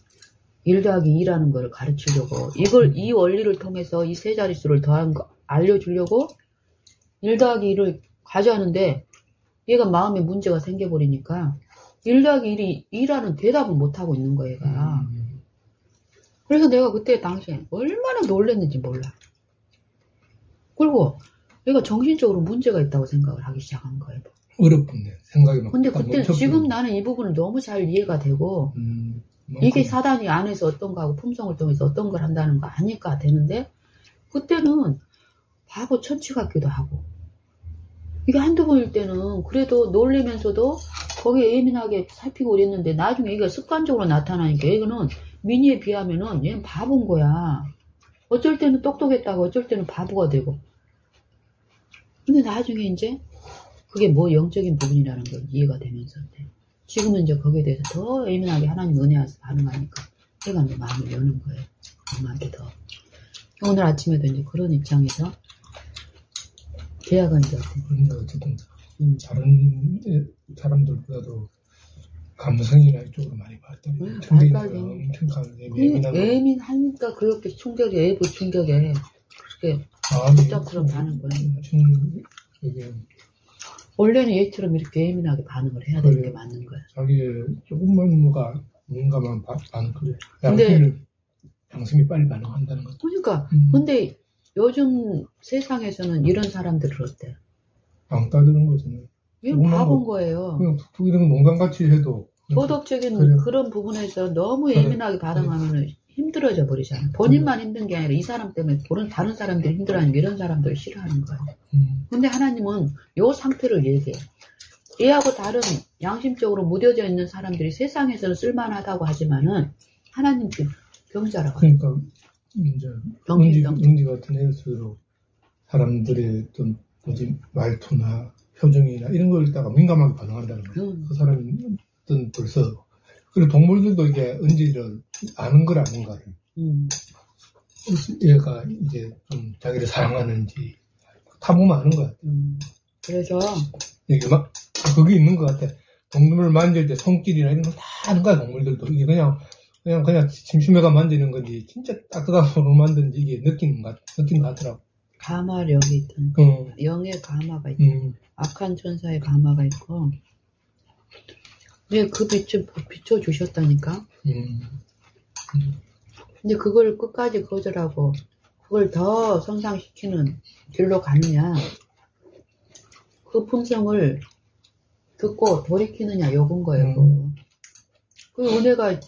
Speaker 1: 1 더하기 2라는 걸 가르치려고 이 원리를 통해서 이 세 자릿수를 더한 거 알려주려고 1 더하기 2를 가져왔는데 얘가 마음에 문제가 생겨버리니까 1 더하기 1이 2라는 대답을 못하고 있는 거야 얘가. 그래서 내가 그때 당시에 얼마나 놀랐는지 몰라. 그리고 얘가 정신적으로 문제가 있다고 생각을 하기 시작한 거예요.
Speaker 2: 어렵군요. 생각이 막.
Speaker 1: 근데 그때 지금 나는 이 부분은 너무 잘 이해가 되고 이게 사단이 안에서 어떤 거하고 품성을 통해서 어떤 걸 한다는 거 아니까 되는데 그때는 바보 천치 같기도 하고 이게 한두 번일 때는 그래도 놀래면서도 거기에 예민하게 살피고 그랬는데 나중에 이게 습관적으로 나타나니까 이거는 미니에 비하면은 얘는 바보인 거야. 어쩔 때는 똑똑했다고 어쩔 때는 바보가 되고 근데 나중에 이제 그게 뭐 영적인 부분이라는 걸 이해가 되면서 지금은 이제 거기에 대해서 더 예민하게 하나님 은혜와서 반응하니까 제가 이제 마음을 여는 거예요. 엄마한테 더. 오늘 아침에도 이제 그런 입장에서 계약은 이제
Speaker 2: 어쨌든 다른 사람들보다도 감성이나 이쪽으로 많이 발달이 엄청
Speaker 1: 예민하니까 그렇게 충격이 외부 충격에 그렇게 복잡처럼 반응을 거예요. 원래는 얘처럼 이렇게 예민하게 반응을 해야 되는 게 맞는 거야.
Speaker 2: 자기 조금만 뭔가만 반응 그래. 근데 양심이 빨리 반응한다는 거.
Speaker 1: 그러니까 근데 요즘 세상에서는 이런 사람들을 어때?
Speaker 2: 안 따르는 거잖아요.
Speaker 1: 이건 바본 거예요.
Speaker 2: 그냥 툭툭 이런 거 농담같이 해도
Speaker 1: 도덕적인 그런 부분에서 너무 예민하게 반응하면 힘들어져 버리잖아. 본인만 힘든 게 아니라 이 사람 때문에 다른 사람들이 힘들어하는 이런 사람들을 싫어하는 거예요. 근데 하나님은 요 상태를 얘기해. 얘하고 다른 양심적으로 무뎌져 있는 사람들이 세상에서는 쓸만하다고 하지만은 하나님 병자라고.
Speaker 2: 그러니까 이제 은지 같은 애일수록 사람들의 어떤 말투나 표정이나 이런 걸 갖다가 민감하게 반응한다는 거예요. 그 사람은 어떤 벌써 그리고 동물들도 이게 은지를 아는 걸 아는가를. 얘가 이제 좀 자기를 사랑하는지 탐구면 아는 것 같아요.
Speaker 1: 그래서
Speaker 2: 이게 막 거기 있는 것 같아. 동물 만질 때 손길이나 이런 거 다 하는 거야, 동물들도. 이게 그냥 심심해가 만지는 건지, 진짜 따뜻하고 만든지 이게 느끼는 것 같더라고.
Speaker 1: 가마력이 있던, 영의 가마가 있고, 악한 천사의 가마가 있고, 근데 그 빛을 비춰주셨다니까? 근데 그걸 끝까지 거절하고, 그걸 더 성장시키는 길로 가느냐, 그 품성을 듣고 돌이키느냐, 요건 거예요. 그 은혜가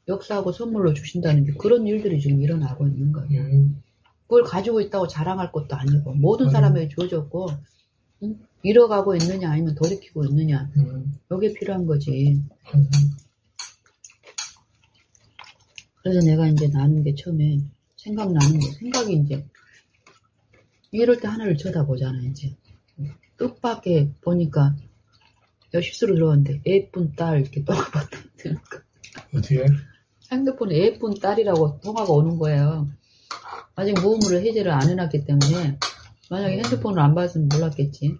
Speaker 1: 역사하고 선물로 주신다는 게 그런 일들이 지금 일어나고 있는 거예요. 그걸 가지고 있다고 자랑할 것도 아니고, 모든 사람에게 주어졌고, 잃어가고 있느냐, 아니면 돌이키고 있느냐, 요게 필요한 거지. 그래서 내가 이제 나눈 게 처음에, 생각이 이제, 이럴 때 하나를 쳐다보잖아, 이제. 뜻밖에 보니까, 실수로 들어왔는데, 예쁜 딸, 이렇게 통화가 뜨니까.
Speaker 2: 어떻게?
Speaker 1: 핸드폰에 예쁜 딸이라고 통화가 오는 거예요. 아직 모음으로 해제를 안 해놨기 때문에, 만약에 핸드폰을 안 봤으면 몰랐겠지.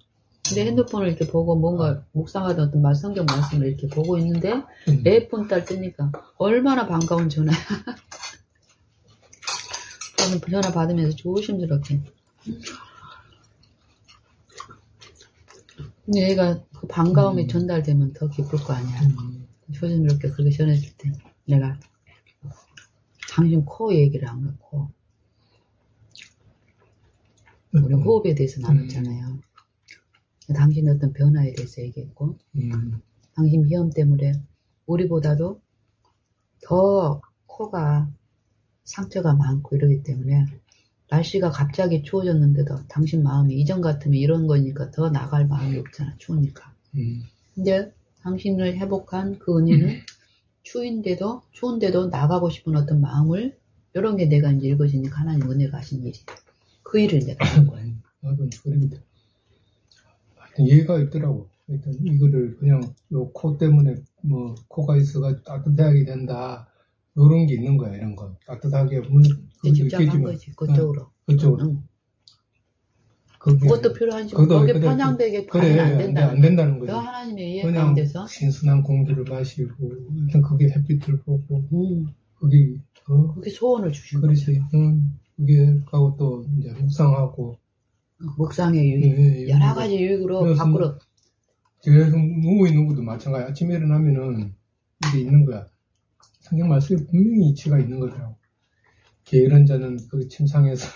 Speaker 1: 근데 핸드폰을 이렇게 보고 뭔가 묵상하던 어떤 성경 말씀을 이렇게 보고 있는데, 예쁜 딸 뜨니까, 얼마나 반가운 전화야. 저는 전화 받으면서 조심스럽게. 근데 얘가 그 반가움이 전달되면 더 기쁠 거 아니야. 조심스럽게 그렇게 전했을 때, 내가, 당신 코 얘기를 안 갖고, 우리 호흡에 대해서 나눴잖아요. 당신의 어떤 변화에 대해서 얘기했고, 당신 비염 때문에 우리보다도 더 코가 상처가 많고 이러기 때문에 날씨가 갑자기 추워졌는데도 당신 마음이 이전 같으면 이런 거니까 더 나갈 마음이 없잖아, 추우니까. 근데 당신을 회복한 그 은혜는 추운데도 나가고 싶은 어떤 마음을, 이런 게 내가 이제 읽어지니까 하나님 은혜가 하신 일이. 그 일을 내가 한 거야.
Speaker 2: 나도 그러거든. 이해가 있더라고. 일단 이거를 그냥 요 코 때문에 뭐 코가 있어가 따뜻하게 된다. 요런 게 있는 거야, 이런 거. 따뜻하게
Speaker 1: 집착한 거지, 그쪽으로.
Speaker 2: 그쪽으로.
Speaker 1: 응. 그것도 필요한지, 거기에 편향되게 가면 안 된다는
Speaker 2: 거지.
Speaker 1: 너 하나님의 이해 가운데서
Speaker 2: 신선한 공기를 마시고, 일단 그게 햇빛을 보고, 그게
Speaker 1: 소원을 주신
Speaker 2: 거지. 그게 하고 또 이제 묵상하고.
Speaker 1: 묵상의 유익. 여러 가지 유익으로 밖으로.
Speaker 2: 계속 누워있는 것도 마찬가지. 아침에 일어나면은 이게 있는 거야. 성경 말씀에 분명히 이치가 있는 거더라고. 게으른 자는 그 침상에서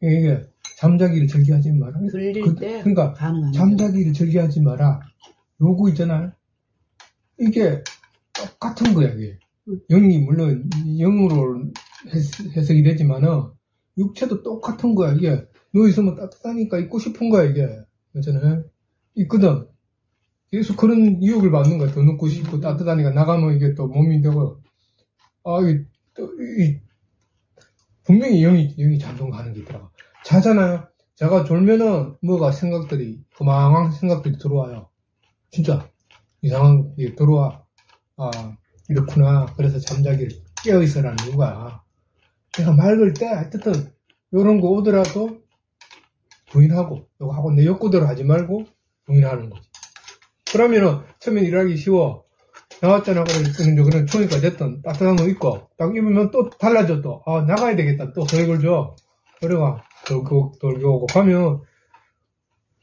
Speaker 2: 이게 잠자기를 즐겨하지 마라.
Speaker 1: 들릴 때
Speaker 2: 그러니까 잠자기를 즐겨하지 마라. 요거 있잖아요. 이게 똑같은 거야, 이게. 영이 물론 영으로 해석이 되지만은 육체도 똑같은 거야, 이게. 누워 있으면 따뜻하니까 있고 싶은 거야, 이게. 그렇잖아요. 있거든. 계속 그런 유혹을 받는 거야. 더 눕고 싶고 따뜻하니까 나가면 이게 또 몸이 되고, 분명히 영이 작동하는 게 있더라고. 자잖아요. 자가 졸면은 뭐가 허망한 생각들이 들어와요. 진짜 이상한 게 들어와. 이렇구나. 그래서 잠자기를 깨어있어라는 이유가. 내가 맑을 때 하여튼 요런 거 오더라도 부인하고, 이거 하고 내 욕구대로 하지 말고 부인하는 거지. 그러면은 처음엔 일하기 쉬워. 나왔잖아. 그래 추우니까 됐든 따뜻한 거 입고 딱 입으면 또 달라져. 또 나가야 되겠다. 또 계획을 줘. 그래가 돌고 오고 가면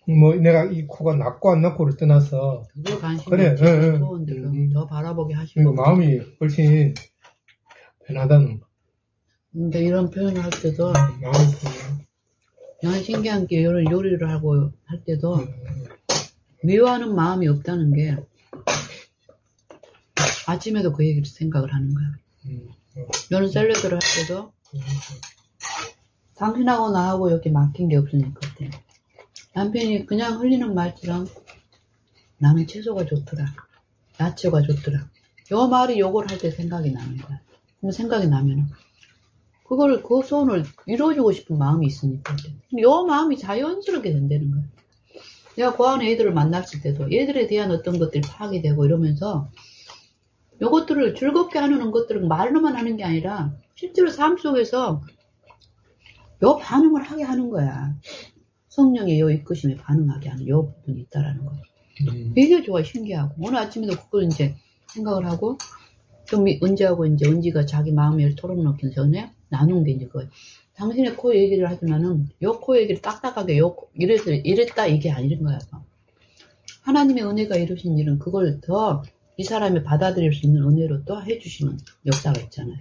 Speaker 2: 뭐 내가 이 코가 낫고 안 낫고를 떠나서
Speaker 1: 그게 관심이
Speaker 2: 그래.
Speaker 1: 더 바라보게 하시고
Speaker 2: 마음이 훨씬 편하다는 거.
Speaker 1: 근데 이런 표현을 할 때도 난 신기한 게 이런 요리를 하고 할 때도 미워하는 마음이 없다는 게 아침에도 그 얘기를 생각을 하는 거야. 너는 샐러드를 할 때도 당신하고 나하고 이렇게 막힌 게 없으니까 그때 남편이 그냥 흘리는 말처럼 나는 채소가 좋더라, 야채가 좋더라, 요 말이 요걸 할 때 생각이 나는 거야. 그럼 생각이 나면은 그 소원을 이루어주고 싶은 마음이 있으니까 요 마음이 자연스럽게 된다는 거야. 내가 그 안에 애들을 만났을 때도 얘들에 대한 어떤 것들이 파악이 되고 이러면서 요것들을 즐겁게 하는 것들은 말로만 하는 게 아니라 실제로 삶 속에서 요 반응을 하게 하는 거야. 성령의 요 이끄심에 반응하게 하는 요 부분이 있다라는 거야. 되게 좋아, 신기하고. 오늘 아침에도 그걸 이제 생각을 하고, 좀 은지가 자기 마음을 털어놓기 전에 나눈 게 이제 그거예요. 당신의 코 얘기를 하지만은, 요 코 얘기를 딱딱하게, 이랬다, 이게 아닌 거야. 하나님의 은혜가 이루신 일은 그걸 더 이 사람이 받아들일 수 있는 은혜로 또 해주시는 역사가 있잖아요.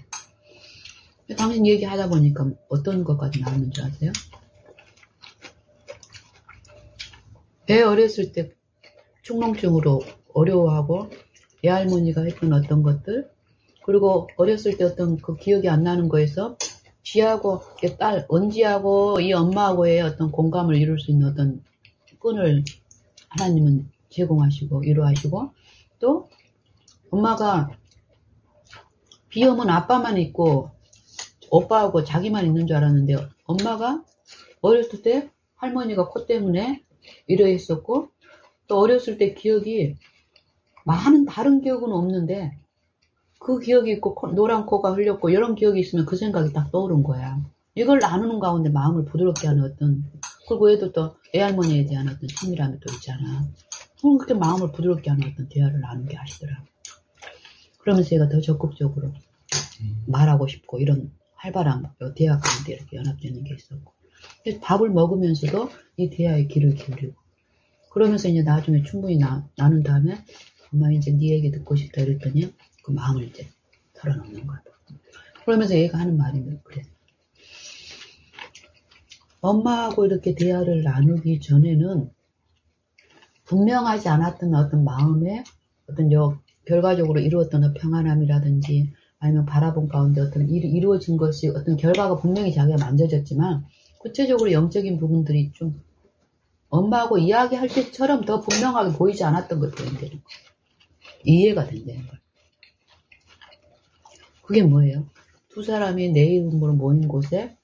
Speaker 1: 당신 얘기하다 보니까 어떤 것까지 나오는 줄 아세요? 애 어렸을 때 축농증으로 어려워하고 애할머니가 했던 어떤 것들, 그리고 어렸을 때 어떤 그 기억이 안 나는 거에서 지하고 딸 은지하고 이 엄마하고의 어떤 공감을 이룰 수 있는 어떤 끈을 하나님은 제공하시고 이루하시고, 또 엄마가 비염은 아빠만 있고 오빠하고 자기만 있는 줄 알았는데, 엄마가 어렸을 때 할머니가 코 때문에 이러했었고, 또 어렸을 때 기억이 많은 다른 기억은 없는데 그 기억이 있고 노란 코가 흘렸고 이런 기억이 있으면 그 생각이 딱 떠오른 거야. 이걸 나누는 가운데 마음을 부드럽게 하는 어떤, 그리고 애도 또 애할머니에 대한 어떤 친밀함이 또 있잖아. 그렇게 마음을 부드럽게 하는 어떤 대화를 나누게 하시더라. 그러면서 얘가 더 적극적으로 말하고 싶고 이런 활발한 대화 가운데 이렇게 연합되는 게 있었고, 밥을 먹으면서도 이 대화에 귀를 기울이고, 그러면서 이제 나중에 충분히 나눈 다음에 엄마 이제 네 얘기 듣고 싶다 이랬더니 그 마음을 이제 털어놓는 거야. 그러면서 얘가 하는 말이 그래. 엄마하고 이렇게 대화를 나누기 전에는 분명하지 않았던 어떤 마음에 어떤 결과적으로 이루었던 평안함이라든지 아니면 바라본 가운데 어떤 이루어진 것이 어떤 결과가 분명히 자기가 만져졌지만 구체적으로 영적인 부분들이 좀 엄마하고 이야기할 때처럼 더 분명하게 보이지 않았던 것들이 된다는 거예요. 이해가 된다는 거예요. 그게 뭐예요? 두 사람이 내 이름으로 모인 곳에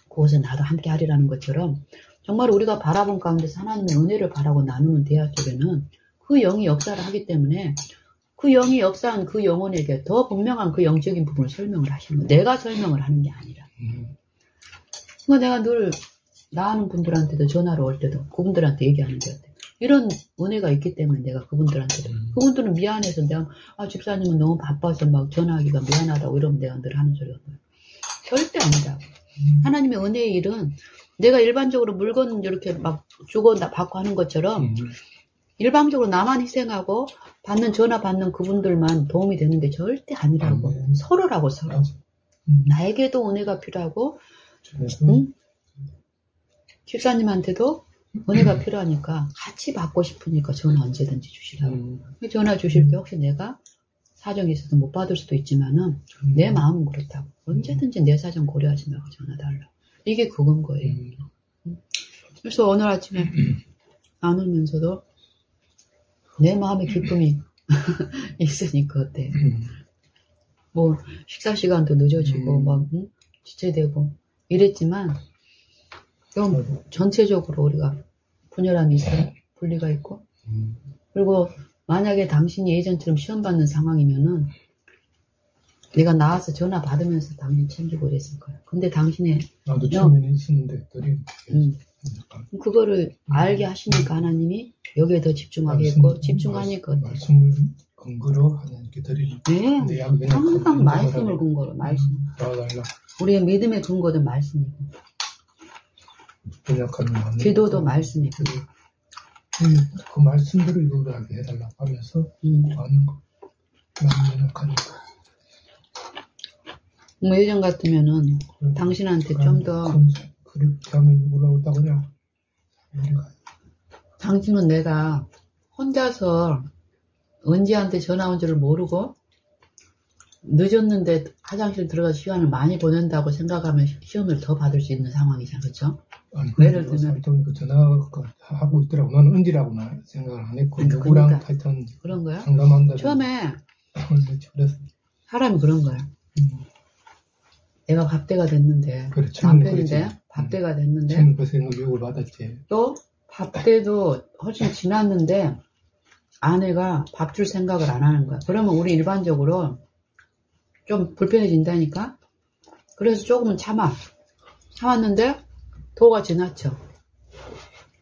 Speaker 1: 그곳에 나도 함께 하리라는 것처럼 정말 우리가 바라본 가운데서 하나님의 은혜를 바라고 나누는 대화 속에는 그 영이 역사를 하기 때문에 그 영이 역사한 그 영혼에게 더 분명한 그 영적인 부분을 설명을 하시는 거예요. 내가 설명을 하는 게 아니라. 그러니까 내가 늘 나아는 분들한테도 전화로 올 때도 그분들한테 얘기하는 것 같아요. 이런 은혜가 있기 때문에 내가 그분들한테도 그분들은 미안해서 내가 집사님은 너무 바빠서 막 전화하기가 미안하다고 이러면 내가 늘 하는 소리가 뭐예요. 절대 아니라고. 하나님의 은혜의 일은 내가 일반적으로 물건 이렇게 막 주고 받고 하는 것처럼 일방적으로 나만 희생하고 전화 받는 그분들만 도움이 되는 게 절대 아니라고. 서로라고 서로. 나에게도 은혜가 필요하고 집사님한테도 은혜가 필요하니까 같이 받고 싶으니까 전화 언제든지 주시라고. 전화 주실 때 혹시 내가 사정이 있어서 못 받을 수도 있지만은 내 마음은 그렇다고. 언제든지 내 사정 고려하지 말고 전화 달라. 이게 그건 거예요. 그래서 오늘 아침에 나누면서도 내 마음에 기쁨이 있으니까 어때? 뭐 식사 시간도 늦어지고 막 지체되고 이랬지만 좀 전체적으로 우리가 분열함이 있어요. 분리가 있고. 그리고 만약에 당신이 예전처럼 시험 받는 상황이면은 내가 나와서 전화 받으면서 당신 챙기고 그랬을 거야. 근데 당신의
Speaker 2: 나도 처음에는 있었는데
Speaker 1: 그거를 알게 하시니까 하나님이 여기에 더 집중하게 했고 집중하니까
Speaker 2: 말씀을 근거로 하나님께 드리는.
Speaker 1: 네, 항상 말씀을 근거로 말씀. 우리의 믿음의 근거도 말씀이고 기도도 말씀이고
Speaker 2: 그 말씀대로 이루어가게 해달라고 하면서 하는 거. 연약하니까.
Speaker 1: 뭐 예전 같으면은 당신한테 좀 더
Speaker 2: 그렇게 하면 올라오다 그냥
Speaker 1: 당신은 내가 혼자서 은지한테 전화 온 줄을 모르고 늦었는데 화장실 들어가서 시간을 많이 보낸다고 생각하면 시험을 더 받을 수 있는 상황이잖아, 그렇죠?
Speaker 2: 예를 들면 전화가 하고 있더라고. 나는 은지라고 생각을 안 했고 누구랑 하여튼
Speaker 1: 그런 거야?
Speaker 2: 상담한다.
Speaker 1: 처음에 사람이 그런 거야. 내가 밥대가 됐는데 남편인데 밥대가 됐는데
Speaker 2: 저는 그 생각 욕을 받았지.
Speaker 1: 또 밥대도 훨씬 지났는데 아내가 밥 줄 생각을 안 하는 거야. 그러면 우리 일반적으로 좀 불편해진다니까. 그래서 조금은 참았는데 도가 지나쳐.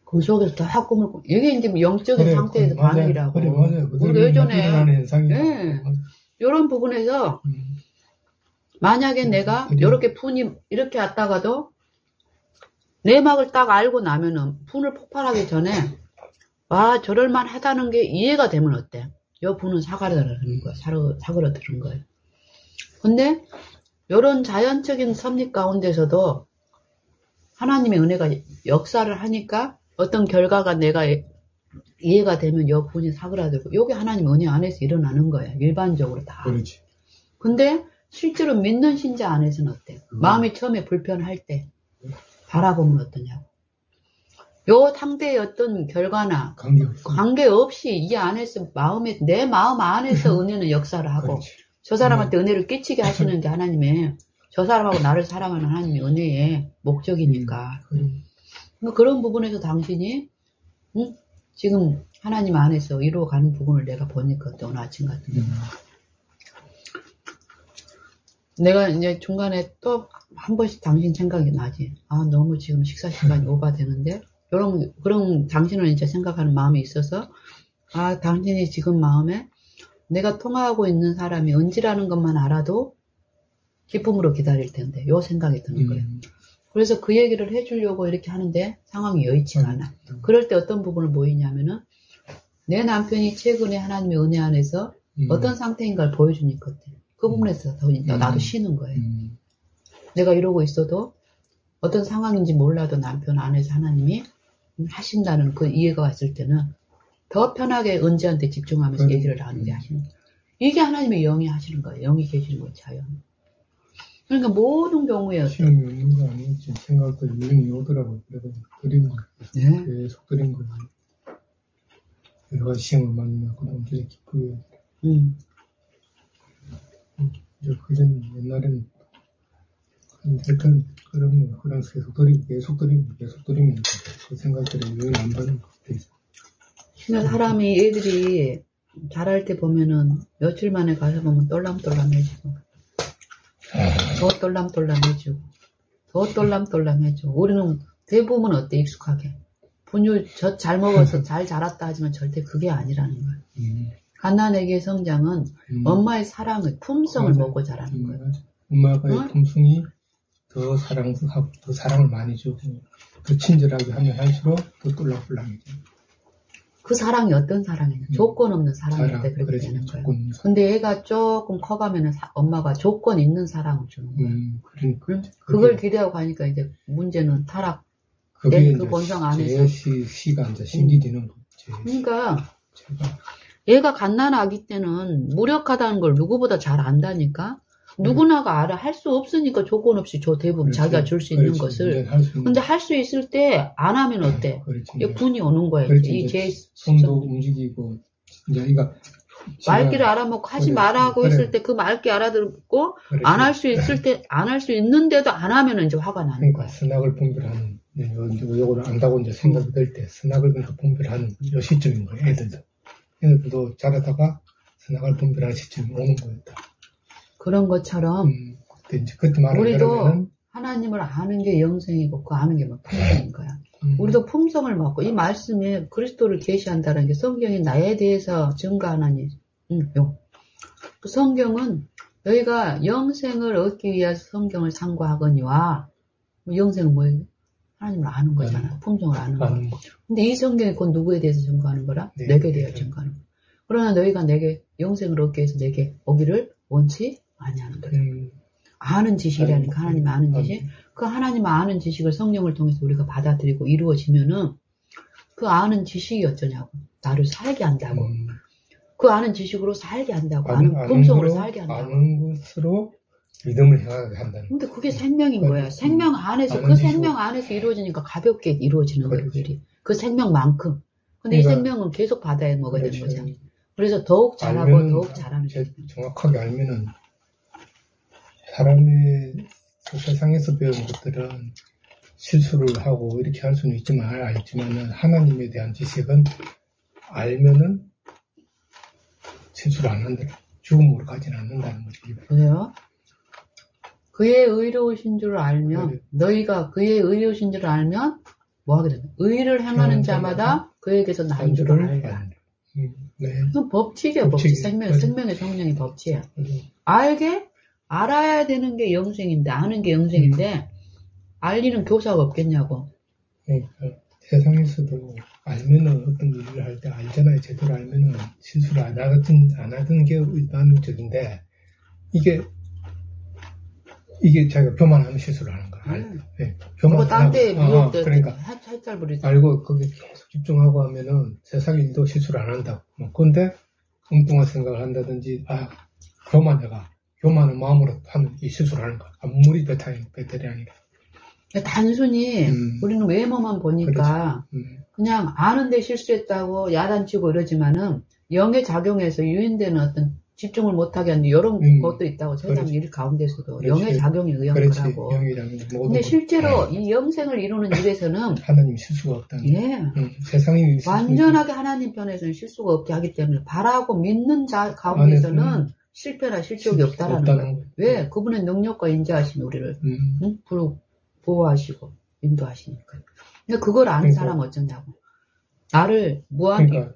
Speaker 1: 그 속에서 다 꿈을 꾸. 이게 이제 영적인
Speaker 2: 그래,
Speaker 1: 상태에서
Speaker 2: 맞아요.
Speaker 1: 반응이라고.
Speaker 2: 그래, 맞아요.
Speaker 1: 우리가 예전에
Speaker 2: 일어나는 현상이.
Speaker 1: 예, 이런 부분에서 만약에 내가
Speaker 2: 그래.
Speaker 1: 이렇게 분이 이렇게 왔다가도 내막을 딱 알고 나면은 분을 폭발하기 전에 와 저럴만 하다는 게 이해가 되면 어때? 요 분은 사그라드는 거야. 사그라드는 거예요. 근데 이런 자연적인 섭리 가운데서도 하나님의 은혜가 역사를 하니까 어떤 결과가 내가 이해가 되면 요 분이 사그라들고 요게 하나님 은혜 안에서 일어나는 거야. 일반적으로 다.
Speaker 2: 그렇지.
Speaker 1: 근데 실제로 믿는 신자 안에서는 어때? 마음이 처음에 불편할 때 바라보면 어떠냐고. 요 상대의 어떤 결과나 관계없이 이 안에서 내 마음 안에서 은혜는 역사를 하고
Speaker 2: 그렇지.
Speaker 1: 저 사람한테 은혜를 끼치게 하시는 게 하나님의 저 사람하고 나를 사랑하는 하나님의 은혜의 목적이니까. 그러니까 그런 부분에서 당신이 지금 하나님 안에서 이루어가는 부분을 내가 보니까 오늘 아침 같은 경우 내가 이제 중간에 또 한 번씩 당신 생각이 나지. 아 너무 지금 식사 시간이 오바되는데 그런 당신을 이제 생각하는 마음이 있어서 아 당신이 지금 마음에 내가 통화하고 있는 사람이 은지라는 것만 알아도 기쁨으로 기다릴 텐데 요 생각이 드는 거예요. 그래서 그 얘기를 해주려고 이렇게 하는데 상황이 여의치가 않아. 그럴 때 어떤 부분을 보이냐면은 내 남편이 최근에 하나님의 은혜 안에서 어떤 상태인가를 보여주니까 그 부분에서 더 나도 쉬는 거예요. 내가 이러고 있어도 어떤 상황인지 몰라도 남편 안에서 하나님이 하신다는 그 이해가 왔을 때는 더 편하게 은지한테 집중하면서 얘기를 나누게 하시는 거예요. 이게 하나님의 영이 하시는 거예요. 영이 계시는 거예요. 자연. 그러니까 모든 경우에
Speaker 2: 시험이 없는 거 아니겠지. 생각도 유행이 오더라고요. 그래서 그리는 거 계속 그린 거예요. 여러 가지 시험을 만나면 그동안 되게 기쁘게. 이제 그전 옛날에는 하여튼 그런 계속 드리면 그 생각들이 유행 안 받는 것 같아요.
Speaker 1: 그러니까 사람이 애들이 자랄 때 보면은 며칠 만에 가서 보면 똘람똘람해지고 더 똘람똘람해지고 더 똘람똘람해지고 우리는 대부분 어때 익숙하게 분유 젖 잘 먹어서 잘 자랐다 하지만 절대 그게 아니라는 거예요. 갓난아기의 성장은 엄마의 사랑을 품성을 먹고 자라는 거예요.
Speaker 2: 엄마의 품성이 더 사랑을 많이 주고 더 친절하게 하면 할수록 더 똘랑똘랑해져.
Speaker 1: 그 사랑이 어떤 사랑이냐? 조건 없는 사랑일 때 그렇게 되는 거예요. 근데 애가 조금 커가면은 엄마가 조건 있는 사랑을 주는 거예요.
Speaker 2: 그러니까.
Speaker 1: 그걸 기대하고 가니까 이제 문제는 타락.
Speaker 2: 그게
Speaker 1: 그 본성 안에서.
Speaker 2: 시가 이제 심기되는 거지.
Speaker 1: 그러니까 얘가 갓난아기 때는 무력하다는 걸 누구보다 잘 안다니까. 누구나가 알아. 할 수 없으니까 조건 없이 줘 대부분 그렇지, 자기가 줄 수 있는 것을. 근데 할 수 있을 때 안 하면 어때? 분이 오는 거야. 이 제
Speaker 2: 손도 움직이고 이제 아이가
Speaker 1: 말귀를 알아먹고 하지 말라고 했을 때 그 말귀 알아듣고 안 할 수 있을 때 안 할 수 있는데도 안 하면 이제 화가 나는 거야.
Speaker 2: 선악을 분별하는 요걸 안다고 이제 생각이 들 때 선악을 분별하는 요 시점인 거예요. 애들도 자라다가 선악을 분별하는 시점이 오는 거였다.
Speaker 1: 그런 것처럼
Speaker 2: 그때
Speaker 1: 우리도 하나님을 아는 게 영생이고 그 아는 게 뭐 품성인 거야. 우리도 품성을 먹고 이 말씀에 그리스도를 계시한다는 게 성경이 나에 대해서 증거하나니 그 성경은 너희가 영생을 얻기 위해서 성경을 상고하거니와 영생은 뭐예요? 하나님을 아는 거잖아. 품성을 아는 거. 근데 이 성경이 곧 누구에 대해서 증거하는 거라? 내게 대해 증거하는 거. 그러나 너희가 내게 영생을 얻기 위해서 내게 오기를 원치 아니하는 거예요. 아는 지식이라니까 하나님 아는 지식. 그 하나님 아는 지식을 성령을 통해서 우리가 받아들이고 이루어지면은 그 아는 지식이 어쩌냐고. 나를 살게 한다고. 그 아는 지식으로 살게 한다고. 아는 품성으로 살게 한다고.
Speaker 2: 아는 것으로 믿음을 행하게 한다는.
Speaker 1: 근데 그게 생명인 거야. 생명 안에서 그 생명 안에서 이루어지니까 가볍게 이루어지는 거예요. 그 생명만큼. 근데 이 생명은 계속 받아야 먹어야 되는 거잖아. 그래서 더욱 잘하고 더욱 잘하는 거예요.
Speaker 2: 정확하게 알면은 사람의 세상에서 배운 것들은 실수를 하고 이렇게 할 수는 알지만은 하나님에 대한 지식은 알면은 실수를 안 한다. 죽음으로 가지는 않는다는 거죠.
Speaker 1: 그래요? 그의 의로우신 줄 알면 너희가 그의 의로우신 줄 알면 뭐 하게 된다. 의를 행하는 자마다 그에게서 난주를 알라.
Speaker 2: 네.
Speaker 1: 그건 법칙이에요, 법칙. 생명의 성령의 법칙이에요. 알아야 되는 게 영생인데, 아는 게 영생인데, 알리는 교사가 없겠냐고.
Speaker 2: 그러니까 세상에서도 알면은 어떤 일을 할 때 알잖아요. 제대로 알면은 실수를 안 하던 게 일반적인데, 이게 자기가 교만하면 실수를 하는 거야. 네.
Speaker 1: 교만하고. 딴 데 미혹 때
Speaker 2: 그러니까
Speaker 1: 살살 부리지.
Speaker 2: 알고 거기 계속 집중하고 하면은 세상 일도 실수를 안 한다고. 근데 엉뚱한 생각을 한다든지, 교만한 마음으로 하는 이 실수를 하는 거야. 아무리 배탈이 아니라.
Speaker 1: 단순히 우리는 외모만 보니까 그냥 아는데 실수했다고 야단치고 이러지만은 영의 작용에서 유인되는 어떤 집중을 못하게 하는 이런 것도 있다고. 세상 일 가운데서도 영의 작용에 의한 거라고. 근데 실제로 이 영생을 이루는 일에서는
Speaker 2: 하나님 실수가 없다는.
Speaker 1: 예.
Speaker 2: 세상이
Speaker 1: 완전하게 하나님 편에서는 실수가 없게 하기 때문에 바라고 믿는 자 가운데서는 실패나 실족이 없다라는 거예요. 왜? 그분의 능력과 인자하심이 우리를 보호하시고 인도하시니까. 근데 그걸 아는 사람은 어쩌냐고. 나를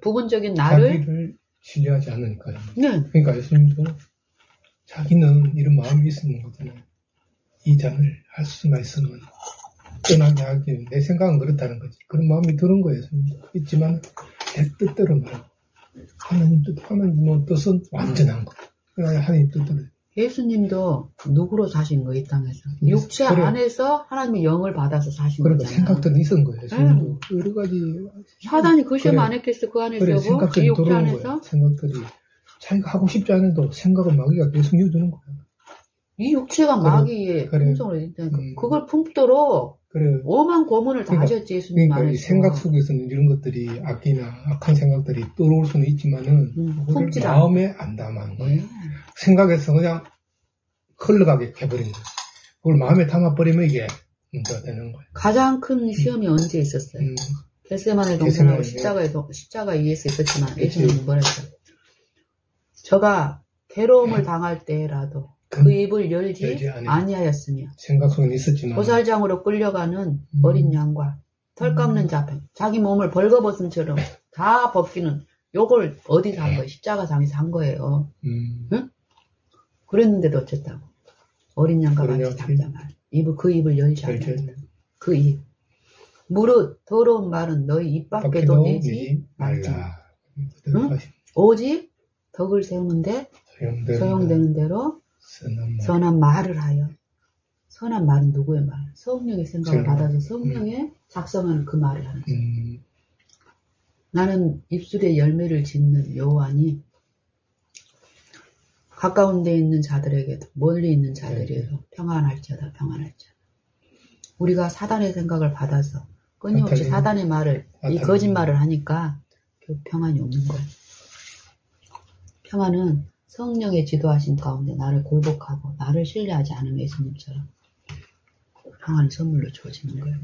Speaker 1: 부분적인 나를
Speaker 2: 자기를 신뢰하지 않으니까요.
Speaker 1: 네.
Speaker 2: 그러니까 예수님도 자기는 이런 마음이 있었는 거잖아요. 이 잔을 할 수만 있으면 떠나게 하기. 내 생각은 그렇다는 거지. 그런 마음이 드는 거예요. 예수님도. 있지만 내 뜻대로 말하고 하나님 뜻은 완전한 거. 하나님 뜻대로.
Speaker 1: 예수님도 누구로 사신 거예요, 이 땅에서? 육체 안에서 하나님의 영을 받아서 사신 거잖아요.
Speaker 2: 생각들은 있었던 거예요. 예수님도 여러 가지.
Speaker 1: 사단이 그 시험 안 했겠어, 그 안에서.
Speaker 2: 생각들이
Speaker 1: 육체
Speaker 2: 들어오는
Speaker 1: 안에서.
Speaker 2: 거예요. 생각들이. 자기가 하고 싶지 않아도 생각을 마귀가 계속 이어주는 거예요.
Speaker 1: 이 육체가 마귀의 품성을 했다니까. 그걸 품도록 오만 고문을 다 하셨지, 예수님 안에서.
Speaker 2: 그러니까 이 생각 속에서는 이런 것들이 악한 생각들이 떠오를 수는 있지만은 마음에 안 담아는 거예요. 생각에서 그냥 흘러가게 해버린 거예요. 그걸 마음에 담아버리면 이게 문제가 되는 거예요.
Speaker 1: 가장 큰 시험이 언제 있었어요? 겟세마네 동산하고 십자가 위에서 있었지만 예수님은 뭐랬어요? 저가 괴로움을 당할 때라도 그 입을 열지 아니하였으며
Speaker 2: 생각 속에 있었지만
Speaker 1: 도살장으로 끌려가는 어린 양과 털 깎는 자기 몸을 벌거벗음처럼 다 벗기는 요걸 어디서 한 거예요? 십자가상에서 한 거예요. 응? 그랬는데도 어쨌다고. 어린 양과 같이 잠잠할. 그 입을 열지 않는 그 입. 무릇 더러운 말은 너희 입 밖에도 내지 말자. 응? 오직 덕을 세우는데 소용되는 대로 선한 말을 하여. 선한 말은 누구의 말? 성령의 생각을 받아서 성령의 작성하는 그 말을 하는 거예요. 나는 입술에 열매를 짓는 요한이 가까운 데 있는 자들에게도 멀리 있는 자들에게도 평안할지어다. 우리가 사단의 생각을 받아서 끊임없이 사단의 말을 이 거짓말을 하니까 평안이 없는 거예요. 평안은 성령의 지도하신 가운데 나를 굴복하고 나를 신뢰하지 않은 예수님처럼 평안이 선물로 주어지는 거예요.